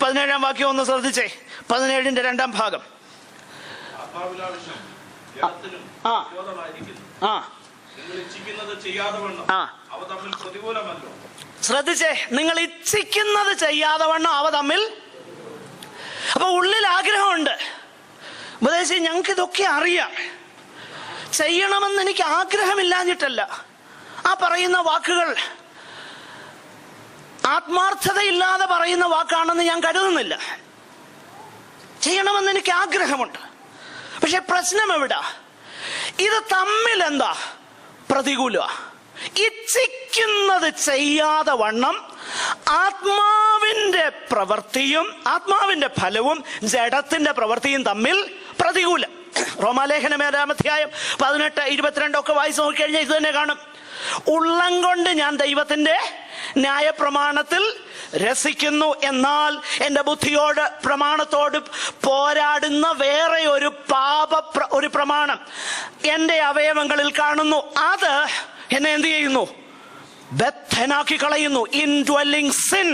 17-ാം വാക്യം ഒന്ന് ശ്രദ്ധിച്ചേ. 17-ന്റെ 2-ാം ഭാഗം. ആത്മാവിലാവശ്യം ജഡത്തിനും ആ. വിരോധമായിരിക്കുന്നു. ആ നിങ്ങൾ ഇച്ഛിക്കുന്നത് ചെയ്യാതെ വണ്ണം ആ. അവ തമ്മിൽ പ്രതികൂലമല്ലോ. ശ്രദ്ധിച്ചേ, നിങ്ങൾ ഇച്ഛിക്കുന്നത് ചെയ്യാതെ വണ്ണം അവ തമ്മിൽ. അപ്പൊ ഉള്ളിൽ ആഗ്രഹമുണ്ട്. ഉപദേശം ഞങ്ങൾക്ക് ഇതൊക്കെ അറിയാം, ചെയ്യണമെന്ന് എനിക്ക് ആഗ്രഹമില്ലാഞ്ഞിട്ടല്ല. ആ പറയുന്ന വാക്കുകൾ ആത്മാർത്ഥതയില്ലാതെ പറയുന്ന വാക്കാണെന്ന് ഞാൻ കരുതുന്നില്ല. ചെയ്യണമെന്ന് എനിക്ക് ആഗ്രഹമുണ്ട്. പക്ഷെ പ്രശ്നം എവിടാ? ഇത് തമ്മിൽ എന്താ പ്രതികൂല? ഇച്ഛിക്കുന്നത് ചെയ്യാതെ വണ്ണം ആത്മാവിന്റെ പ്രവൃത്തിയും ആത്മാവിന്റെ ഫലവും ജഡത്തിന്റെ പ്രവൃത്തിയും തമ്മിൽ പ്രതികൂലം. റോമാലേഖനം 7-ാം 18, 22 ഒക്കെ വായിച്ചു നോക്കിക്കഴിഞ്ഞാൽ ഇത് തന്നെ കാണും. ഉള്ളം കൊണ്ട് ഞാൻ ദൈവത്തിന്റെ ന്യായപ്രമാണത്തിൽ രസിക്കുന്നു, എന്നാൽ എന്റെ ബുദ്ധിയോട് പ്രമാണത്തോട് പോരാടുന്ന വേറെ ഒരു പ്രമാണം എന്റെ അവയവങ്ങളിൽ കാണുന്നു. അത് എന്നെ എന്ത് ചെയ്യുന്നു? ബദ്ധനാക്കി കളയുന്നു. ഇൻഡ്വെല്ലിംഗ് സിൻ,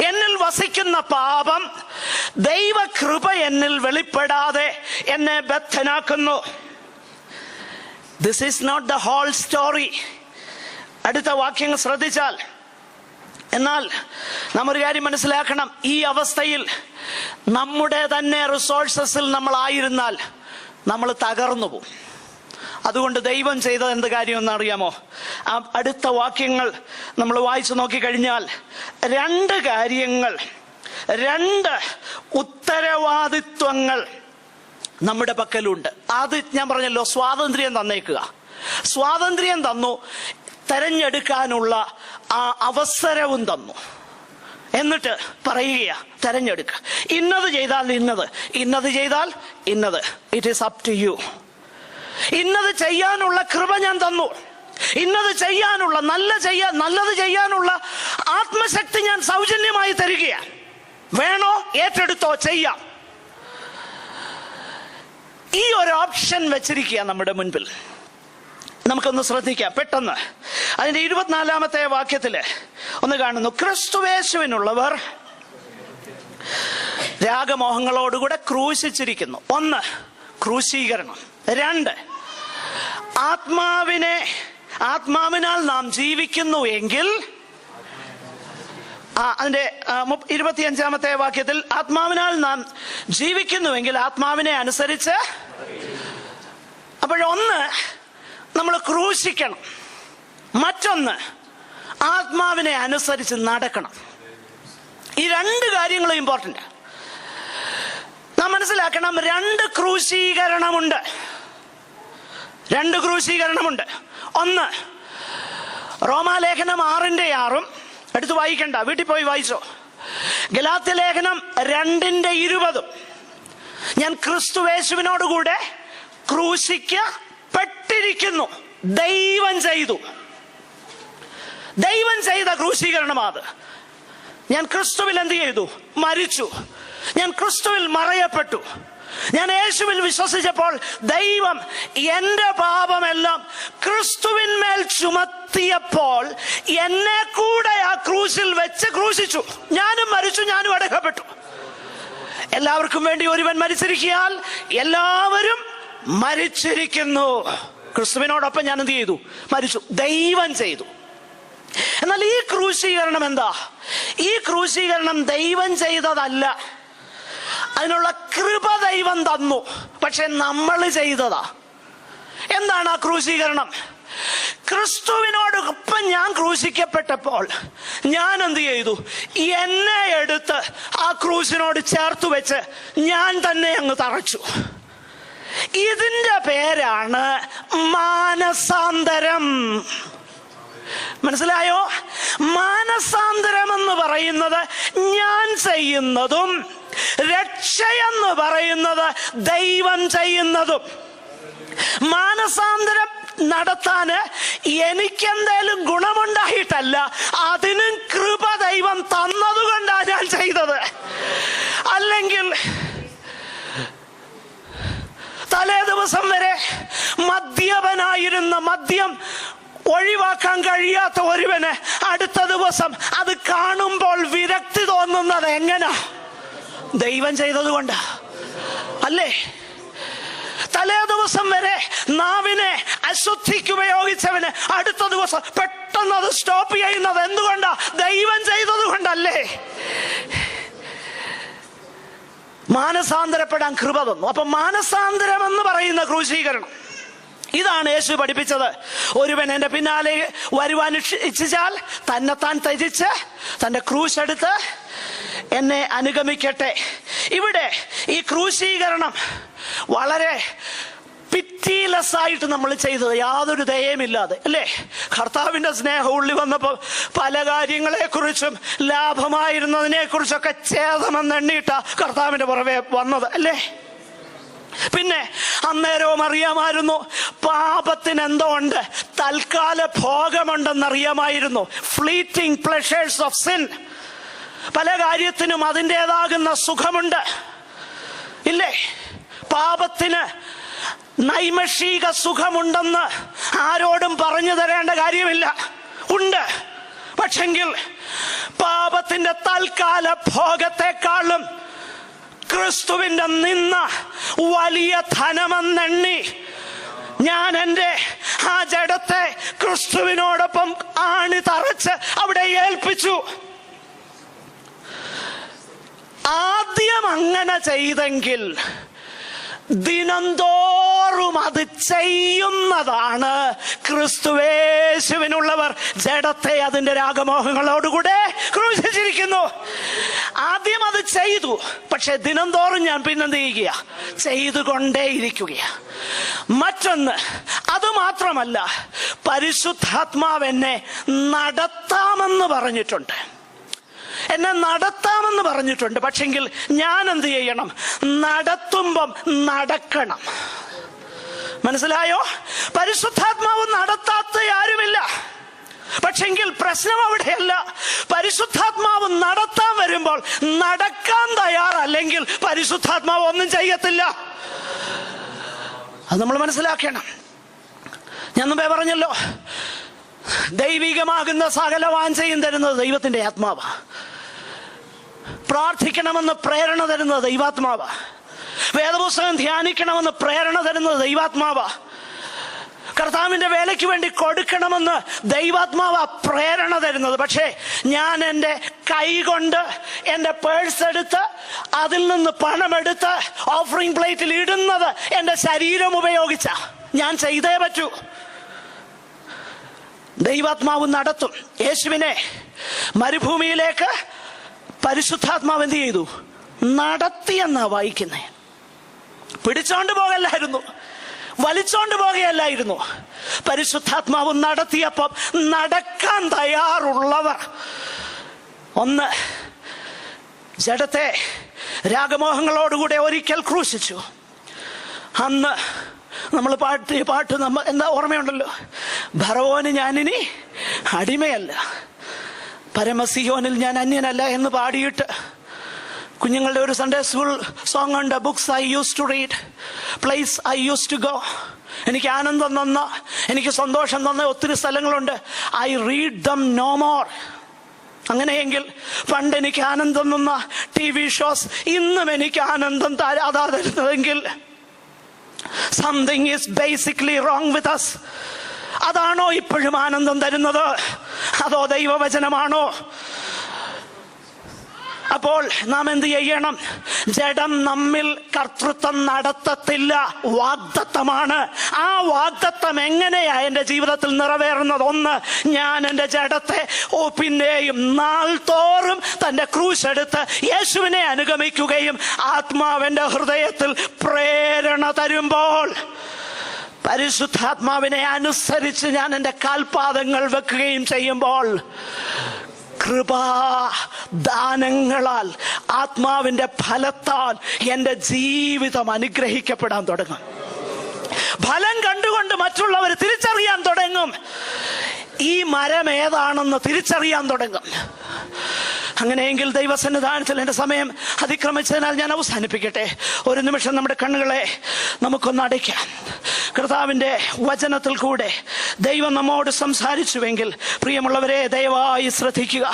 എന്നിൽ വസിക്കുന്ന പാപം ദൈവകൃപ എന്നിൽ വെളിപ്പെടാതെ എന്നെ ബദ്ധനാക്കുന്നു. This is not the whole story. അടുത്ത വാക്യങ്ങൾ ശ്രദ്ധിച്ചാൽ, എന്നാൽ നാം ഒരു കാര്യം മനസ്സിലാക്കണം. ഈ അവസ്ഥയിൽ നമ്മുടെ തന്നെ റിസോഴ്സസിൽ നമ്മളായിരുന്നാൽ നമ്മൾ തകർന്നു പോകും. അതുകൊണ്ട് ദൈവം ചെയ്തത് എന്ത് കാര്യമെന്ന് അറിയാമോ? ആ അടുത്ത വാക്യങ്ങൾ നമ്മൾ വായിച്ചു നോക്കിക്കഴിഞ്ഞാൽ 2 കാര്യങ്ങൾ, 2 ഉത്തരവാദിത്വങ്ങൾ നമ്മുടെ പക്കലുണ്ട്. അത് ഞാൻ പറഞ്ഞല്ലോ, സ്വാതന്ത്ര്യം തന്നേക്കുക. സ്വാതന്ത്ര്യം തന്നു, തെരഞ്ഞെടുക്കാനുള്ള ആ അവസരവും തന്നു. എന്നിട്ട് പറയുകയാ, തെരഞ്ഞെടുക്കുക. ഇന്നത് ചെയ്താൽ ഇന്നത്, ഇന്നത് ചെയ്താൽ ഇന്നത്. It is up to you. ഇന്നത് ചെയ്യാനുള്ള കൃപ ഞാൻ തന്നു, ഇന്നത് ചെയ്യാനുള്ള നല്ലത് ചെയ്യാനുള്ള ആത്മശക്തി ഞാൻ സൗജന്യമായി തരികയാണ്. വേണോ? ഏറ്റെടുത്തോ, ചെയ്യാം. ഈ ഒരു ഓപ്ഷൻ വെച്ചിരിക്കുക നമ്മുടെ മുൻപിൽ. നമുക്കൊന്ന് ശ്രദ്ധിക്കാം പെട്ടെന്ന്. അതിന്റെ 24-ാമത്തെ വാക്യത്തില് ഒന്ന് കാണുന്നു, ക്രിസ്തുവേശുവിനുള്ളവർ രാഗമോഹങ്ങളോടുകൂടെ ക്രൂശിച്ചിരിക്കുന്നു. 1 ക്രൂശീകരണം, 2 ആത്മാവിനാൽ നാം ജീവിക്കുന്നു എങ്കിൽ, അതിന്റെ 25-ാമത്തെ വാക്യത്തിൽ ആത്മാവിനാൽ നാം ജീവിക്കുന്നുവെങ്കിൽ ആത്മാവിനെ അനുസരിച്ച്. അപ്പോഴൊന്ന് നമ്മൾ ക്രൂശിക്കണം, മറ്റൊന്ന് ആത്മാവിനെ അനുസരിച്ച് നടക്കണം. ഈ 2 കാര്യങ്ങളും ഇമ്പോർട്ടന്റ്. നാം മനസ്സിലാക്കണം, 2 ക്രൂശീകരണമുണ്ട്. 2 ക്രൂശീകരണമുണ്ട്. 1 റോമാലേഖനം 6-ന്റെ 6 എടുത്ത് വായിക്കണ്ട, വീട്ടിൽ പോയി വായിച്ചോ. ഗലാത്യലേഖനം 2-ന്റെ 20 ഞാൻ ക്രിസ്തുവേശുവിനോടുകൂടെ ക്രൂശിക്കപ്പെട്ടിരിക്കുന്നു. ദൈവം ചെയ്ത ക്രൂശീകരണമാത്. ഞാൻ ക്രിസ്തുവിൽ എന്ത് ചെയ്തു? മരിച്ചു. ഞാൻ ക്രിസ്തുവിൽ മറയപ്പെട്ടു. ഞാൻ യേശുവിൽ വിശ്വസിച്ചപ്പോൾ ദൈവം എന്റെ പാപമെല്ലാം ക്രിസ്തുവിന്മേൽ ചുമത്തിയപ്പോൾ എന്നെ കൂടെ ആ ക്രൂശിൽ വെച്ച് ക്രൂശിച്ചു. ഞാനും മരിച്ചു, ഞാനും അടക്കപ്പെട്ടു. എല്ലാവർക്കും വേണ്ടി ഒരുവൻ മരിച്ചിരിക്കാൻ എല്ലാവരും മരിച്ചിരിക്കുന്നു. ക്രിസ്തുവിനോടൊപ്പം ഞാൻ എന്ത് ചെയ്തു? മരിച്ചു. ദൈവം ചെയ്തു. എന്നാൽ ഈ ക്രൂശീകരണം എന്താ? ഈ ക്രൂശീകരണം ദൈവം ചെയ്തതല്ല, അതിനുള്ള കൃപ ദൈവം തന്നു. പക്ഷെ നമ്മൾ ചെയ്തതാ. എന്താണ് ആ ക്രൂശീകരണം? ക്രിസ്തുവിനോടൊപ്പം ഞാൻ ക്രൂശിക്കപ്പെട്ടപ്പോൾ ഞാൻ എന്ത് ചെയ്തു? എന്നെ എടുത്ത് ആ ക്രൂശിനോട് ചേർത്ത് വെച്ച് ഞാൻ തന്നെ അങ്ങ് തറച്ചു. ഇതിന്റെ പേരാണ് മാനസാന്തരം. മനസ്സിലായോ? മാനസാന്തരം എന്ന് പറയുന്നത് ഞാൻ ചെയ്യുന്നതും രക്ഷയെന്ന് പറയുന്നത് ദൈവം ചെയ്യുന്നതും. മാനസാന്തരം നടത്താന് എനിക്കെന്തേലും ഗുണമുണ്ടായിട്ടല്ല, അതിനും കൃപ ദൈവം തന്നതുകൊണ്ടാണ് ഞാൻ ചെയ്തത്. അല്ലെങ്കിൽ തലേ ദിവസം വരെ മദ്യപനായിരുന്ന മദ്യം ഒഴിവാക്കാൻ കഴിയാത്ത ഒരുവന് അടുത്ത ദിവസം അത് കാണുമ്പോൾ വിരക്തി തോന്നുന്നത് എങ്ങനാ? ദൈവം ചെയ്തത് കൊണ്ടാ അല്ലേ? തലേ ദിവസം വരെ നാവിനെ അശുദ്ധിക്ക് ഉപയോഗിച്ചവന് അടുത്ത ദിവസം പെട്ടെന്ന് അത് സ്റ്റോപ്പ് ചെയ്യുന്നത് എന്തുകൊണ്ടാ? ദൈവം ചെയ്തത് കൊണ്ടല്ലേ? മാനസാന്തരപ്പെടാൻ കൃപ തന്നു. അപ്പൊ മാനസാന്തരം എന്ന് പറയുന്ന ക്രൂശീകരണം, ഇതാണ് യേശു പഠിപ്പിച്ചത്. ഒരുവൻ എന്റെ പിന്നാലെ വരുവാൻ ഇച്ഛിച്ചാൽ തന്നെത്താൻ ത്യജിച്ച് തന്റെ ക്രൂശ് എടുത്ത് എന്നെ അനുഗമിക്കട്ടെ. ഇവിടെ ഈ ക്രൂശീകരണം വളരെ പിറ്റീലെസ് ആയിട്ട് നമ്മൾ ചെയ്തത്, യാതൊരു ദയയുമില്ലാതെ, അല്ലേ? കർത്താവിന്റെ സ്നേഹം ഉള്ളി വന്നപ്പോ പല കാര്യങ്ങളെ കുറിച്ചും ലാഭമായിരുന്നതിനെ കുറിച്ചൊക്കെ ഛേദമെന്നെണ്ണിയിട്ട കർത്താവിന്റെ പുറമെ വന്നത്, അല്ലേ? പിന്നെ അന്നേരവും അറിയാമായിരുന്നു പാപത്തിന് എന്തോ ഉണ്ട്, തൽക്കാല ഭോഗമുണ്ടെന്നറിയാമായിരുന്നു. Fleeting pleasures of sin. പല കാര്യത്തിനും അതിൻ്റെതാകുന്ന സുഖമുണ്ട്, ഇല്ലേ? പാപത്തിന് നൈമഷിക സുഖമുണ്ടെന്ന് ആരോടും പറഞ്ഞു തരേണ്ട കാര്യമില്ല, ഉണ്ട്. പക്ഷെങ്കിൽ പാപത്തിന്റെ തൽക്കാല ഭോഗത്തെക്കാളും ക്രിസ്തുവിന്റെ നിന്ന വലിയ ധനമെന്നെണ്ണി ഞാൻ എൻ്റെ ആ ജഡത്തെ ക്രിസ്തുവിനോടൊപ്പം ആണി തറച്ച് അവിടെ ഏൽപ്പിച്ചു. ആദ്യം അങ്ങനെ ചെയ്തെങ്കിൽ ദിനംതോറും അത് ചെയ്യുന്നതാണ് ക്രിസ്തുവേശുവിനുള്ളവർ. ജഡത്തെ അതിന്റെ രാഗമോഹങ്ങളോടുകൂടെ ക്രൂശിച്ചിരിക്കുന്നു. ആദ്യം അത് ചെയ്തു, പക്ഷെ ദിനംതോറും ഞാൻ പിന്നെന്ത് ചെയ്യുക? ചെയ്തുകൊണ്ടേയിരിക്കുകയാ. മറ്റൊന്ന്, അത് മാത്രമല്ല, പരിശുദ്ധാത്മാവ് എന്നെ നടത്താമെന്ന് പറഞ്ഞിട്ടുണ്ട്. എന്നെ നടത്താമെന്ന് പറഞ്ഞിട്ടുണ്ട്. പക്ഷെങ്കിൽ ഞാൻ എന്ത് ചെയ്യണം? നടത്തുമ്പം നടക്കണം. മനസ്സിലായോ? പരിശുദ്ധാത്മാവ് നടത്താത്ത ആരുമില്ല. പക്ഷെങ്കിൽ പ്രശ്നം അവിടെയല്ല. പരിശുദ്ധാത്മാവ് നടത്താൻ വരുമ്പോൾ നടക്കാൻ തയ്യാറല്ലെങ്കിൽ പരിശുദ്ധാത്മാവ് ഒന്നും ചെയ്യത്തില്ല. അത് നമ്മൾ മനസ്സിലാക്കണം. ഞാൻ മുമ്പേ പറഞ്ഞല്ലോ, ദൈവികമാകുന്ന സകല വാഞ്ചയും തരുന്നത് ദൈവത്തിന്റെ ആത്മാവാ. പ്രാർത്ഥിക്കണമെന്ന് പ്രേരണ തരുന്നത് ദൈവാത്മാവാ. വേദപുസ്തകം ധ്യാനിക്കണമെന്ന് പ്രേരണ തരുന്നത് ദൈവാത്മാവാ. കർത്താവിന്റെ വേലയ്ക്ക് വേണ്ടി കൊടുക്കണമെന്ന് ദൈവാത്മാവാ പ്രേരണ തരുന്നത്. പക്ഷേ ഞാൻ എൻ്റെ കൈ കൊണ്ട് എൻ്റെ പേഴ്സ് എടുത്ത് അതിൽ നിന്ന് പണമെടുത്ത് ഓഫറിംഗ് പ്ലേറ്റിൽ ഇടുന്നത് എൻ്റെ ശരീരം ഉപയോഗിച്ച ഞാൻ ചെയ്തേ പറ്റൂ. ദൈവാത്മാവ് നടത്തും. യേശുവിനെ മരുഭൂമിയിലേക്ക് പരിശുദ്ധാത്മാവ് എന്ത് ചെയ്തു? നടത്തിയെന്നാ വായിക്കുന്നേ. പിടിച്ചോണ്ട് പോകല്ലായിരുന്നു, വലിച്ചോണ്ട് പോകുകയല്ലായിരുന്നു. പരിശുദ്ധാത്മാവ് നടത്തിയപ്പം നടക്കാൻ തയ്യാറുള്ളവർ ഒന്ന് ജഡത്തെ രാഗമോഹങ്ങളോടുകൂടെ ഒരിക്കൽ ക്രൂശിച്ചു. അന്ന് നമ്മൾ പാട്ട് എന്താ ഓർമ്മയുണ്ടല്ലോ, ഫറവോന് ഞാനിനി അടിമയല്ല, പരമസിയോനിൽ ഞാൻ അന്യനല്ല എന്ന് പാടിയിട്ട് കുഞ്ഞുങ്ങളുടെ ഒരു സൺഡേ സ്കൂൾ സോങ് ഉണ്ട്, books I used to read, place I used to go. എനിക്ക് ആനന്ദം തന്ന, എനിക്ക് സന്തോഷം തന്ന ഒത്തിരി സ്ഥലങ്ങളുണ്ട്. I read them no more. അങ്ങനെയെങ്കിൽ പണ്ട് എനിക്ക് ആനന്ദം തന്ന TV ഷോസ് ഇന്നും എനിക്ക് ആനന്ദം അതാ തരുന്നതെങ്കിൽ something is basically wrong with us. അതാണോ ഇപ്പോഴും ആനന്ദം തരുന്നത്? അതോ ദൈവവചനമാണോ? അപ്പോൾ നാം എന്ത് ചെയ്യണം? ജഡം നമ്മിൽ കർത്തൃത്വം നടത്തത്തില്ല, വാഗ്ദത്തമാണ്. ആ വാഗ്ദത്തം എങ്ങനെയാ എൻ്റെ ജീവിതത്തിൽ നിറവേറുന്നത്? ഒന്ന്, ഞാൻ എൻ്റെ ജഡത്തെ പിന്നെയും നാൾ തോറും തൻ്റെ ക്രൂശ് എടുത്ത് യേശുവിനെ അനുഗമിക്കുകയും ആത്മാവിൻ്റെ ഹൃദയത്തിൽ പ്രേരണ തരുമ്പോൾ പരിശുദ്ധാത്മാവിനെ അനുസരിച്ച് ഞാൻ എൻ്റെ കാൽപാദങ്ങൾ വെക്കുകയും ചെയ്യുമ്പോൾ കൃപാദാനങ്ങളാൽ ആത്മാവിന്റെ ഫലത്താൽ എൻ്റെ ജീവിതം അനുഗ്രഹിക്കപ്പെടാൻ തുടങ്ങും. ഫലം കണ്ടുകൊണ്ട് മറ്റുള്ളവർ തിരിച്ചറിയാൻ തുടങ്ങും. ഈ മരം ഏതാണെന്ന് തിരിച്ചറിയാൻ തുടങ്ങും. അങ്ങനെയെങ്കിൽ ദൈവസന്നിധാനത്തിൽ എൻ്റെ സമയം അതിക്രമിച്ചതിനാൽ ഞാൻ അവസാനിപ്പിക്കട്ടെ. ഒരു നിമിഷം നമ്മുടെ കണ്ണുകളെ നമുക്കൊന്ന് അടയ്ക്കാം. കർത്താവിന്റെ വചനത്തിൽ കൂടെ ദൈവം നമ്മോട് സംസാരിച്ചുവെങ്കിൽ പ്രിയമുള്ളവരെ ദയവായി ശ്രദ്ധിക്കുക.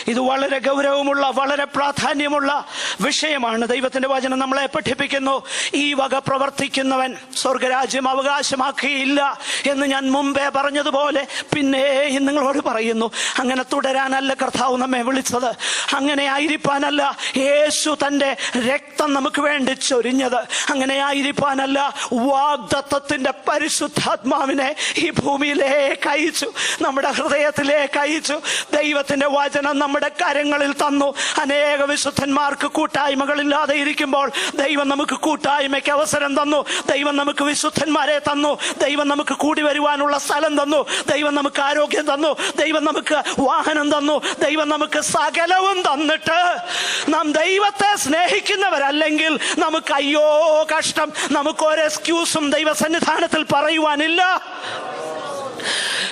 ഇത് വളരെ ഗൗരവമുള്ള, വളരെ പ്രാധാന്യമുള്ള വിഷയമാണ്. ദൈവത്തിന്റെ വചനം നമ്മളെ പഠിപ്പിക്കുന്നു, ഈ വക പ്രവർത്തിക്കുന്നവൻ സ്വർഗരാജ്യം അവകാശമാക്കിയില്ല എന്ന് ഞാൻ മുമ്പേ പറഞ്ഞതുപോലെ പിന്നെയും നിങ്ങളോട് പറയുന്നു. അങ്ങനെ തുടരാനല്ല കർത്താവ് നമ്മെ വിളിച്ചത്, അങ്ങനെ ആയിരിക്കാനല്ല യേശു തന്റെ രക്തം നമുക്ക് വേണ്ടി ചൊരിഞ്ഞത്, അങ്ങനെ ആയിരിക്കാനല്ല വാഗ്ദത്തത്തിന്റെ പരിശുദ്ധാത്മാവിനെ ഈ ഭൂമിയിലേക്ക് അയച്ചു, നമ്മുടെ ഹൃദയത്തിലേക്ക് അയച്ചു. ദൈവത്തിന്റെ വചനം നമ്മുടെ കരങ്ങളിൽ തന്നു. അനേക വിശുദ്ധന്മാർക്ക് കൂട്ടായ്മകളില്ലാതെ ഇരിക്കുമ്പോൾ ദൈവം നമുക്ക് കൂട്ടായ്മയ്ക്ക് അവസരം തന്നു. ദൈവം നമുക്ക് വിശുദ്ധന്മാരെ തന്നു. ദൈവം നമുക്ക് കൂടി വരുവാനുള്ള സ്ഥലം തന്നു. ദൈവം നമുക്ക് ആരോഗ്യം തന്നു. ദൈവം നമുക്ക് വാഹനം തന്നു. ദൈവം നമുക്ക് സകലവും തന്നിട്ട് നാം ദൈവത്തെ സ്നേഹിക്കുന്നവരല്ലെങ്കിൽ നമുക്ക് അയ്യോ കഷ്ടം, നമുക്കൊരു എക്സ്ക്യൂസും ദൈവസന്നിധാനത്തിൽ പറയുവാനില്ല.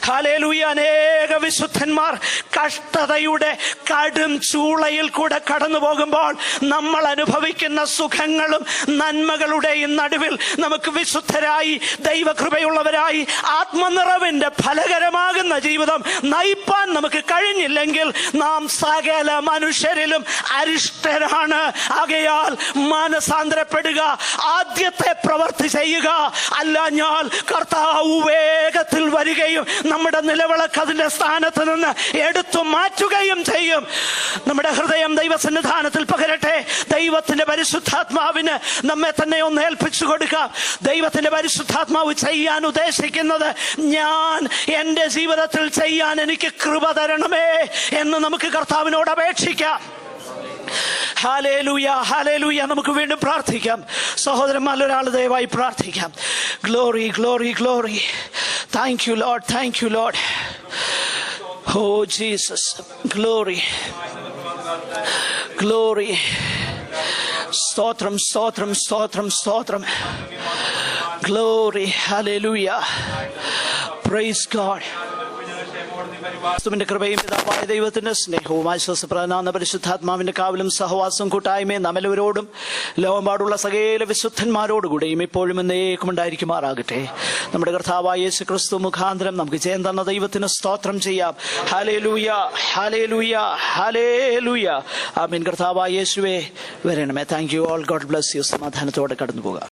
ഹല്ലേലൂയ. അനേക വിശുദ്ധന്മാർ കഷ്ടതയുടെ കടും ചൂളയിൽ കൂടെ കടന്നു പോകുമ്പോൾ നമ്മൾ അനുഭവിക്കുന്ന സുഖങ്ങളും നന്മകളുടെയും നടുവിൽ നമുക്ക് വിശുദ്ധരായി, ദൈവകൃപയുള്ളവരായി, ആത്മനിറവിന്റെ ഫലകരമാകുന്ന ജീവിതം നയിപ്പാൻ നമുക്ക് കഴിഞ്ഞില്ലെങ്കിൽ നാം സകല മനുഷ്യരിലും അരിഷ്ടരാണ്. ആകയാൽ മാനസാന്തരപ്പെടുക, ആദ്യത്തെ പ്രവൃത്തി ചെയ്യുക. അല്ലാഞ്ഞാൽ കർത്താവ് വേഗത്തിൽ വരികയും നമ്മുടെ നിലവിളക്ക് അതിന്റെ സ്ഥാനത്ത് നിന്ന് എടുത്തു മാറ്റുകയും ചെയ്യും. നമ്മുടെ ഹൃദയം ദൈവസന്നിധാനത്തിൽ പകരട്ടെ. ദൈവത്തിന്റെ പരിശുദ്ധാത്മാവിന് നമ്മെ തന്നെ ഒന്ന് ഏൽപ്പിച്ചു കൊടുക്കാം. ദൈവത്തിന്റെ പരിശുദ്ധാത്മാവ് ചെയ്യാൻ ഉദ്ദേശിക്കുന്നത് ഞാൻ എൻ്റെ ജീവിതത്തിൽ ചെയ്യാൻ എനിക്ക് കൃപ തരണമേ എന്ന് നമുക്ക് കർത്താവിനോട് അപേക്ഷിക്കാം. Hallelujah, hallelujah. നമുക്ക് വീണ്ടും പ്രാർത്ഥിക്കാം. സഹോദരന്മാർ, ഒരാൾ ദയവായി പ്രാർത്ഥിക്കാം. Glory, glory, glory. Thank you Lord, thank you Lord. Oh Jesus, glory, glory. സ്തോത്രം, സ്തോത്രം, സ്തോത്രം, സ്തോത്രം. Glory, hallelujah. Praise God. ക്രിസ്തുവിന്റെ കൃപയും പിതാവായ ദൈവത്തിന്റെ സ്നേഹവും ആശ്വാസപ്രദനാകുന്ന പരിശുദ്ധാത്മാവിന്റെ കാവലും സഹവാസവും കൂട്ടായ്മയും നമ്മെല്ലാവരോടും ലോകമ്പാടുള്ള സകല വിശുദ്ധന്മാരോടുകൂടെയും ഇപ്പോഴും എന്നേക്കും ഉണ്ടായിരിക്കുമാറാകട്ടെ. നമ്മുടെ കർത്താവായ യേശു ക്രിസ്തു മുഖാന്തരം നമുക്ക് ജയം തന്ന ദൈവത്തിന് സ്തോത്രം ചെയ്യാം. ഹല്ലേലൂയ, ഹല്ലേലൂയ, ഹല്ലേലൂയ. ആമേൻ. കർത്താവായ യേശുവേ വരണമേ. Thank you all. God bless you. സമാധാനത്തോടെ കടന്നു പോകാം.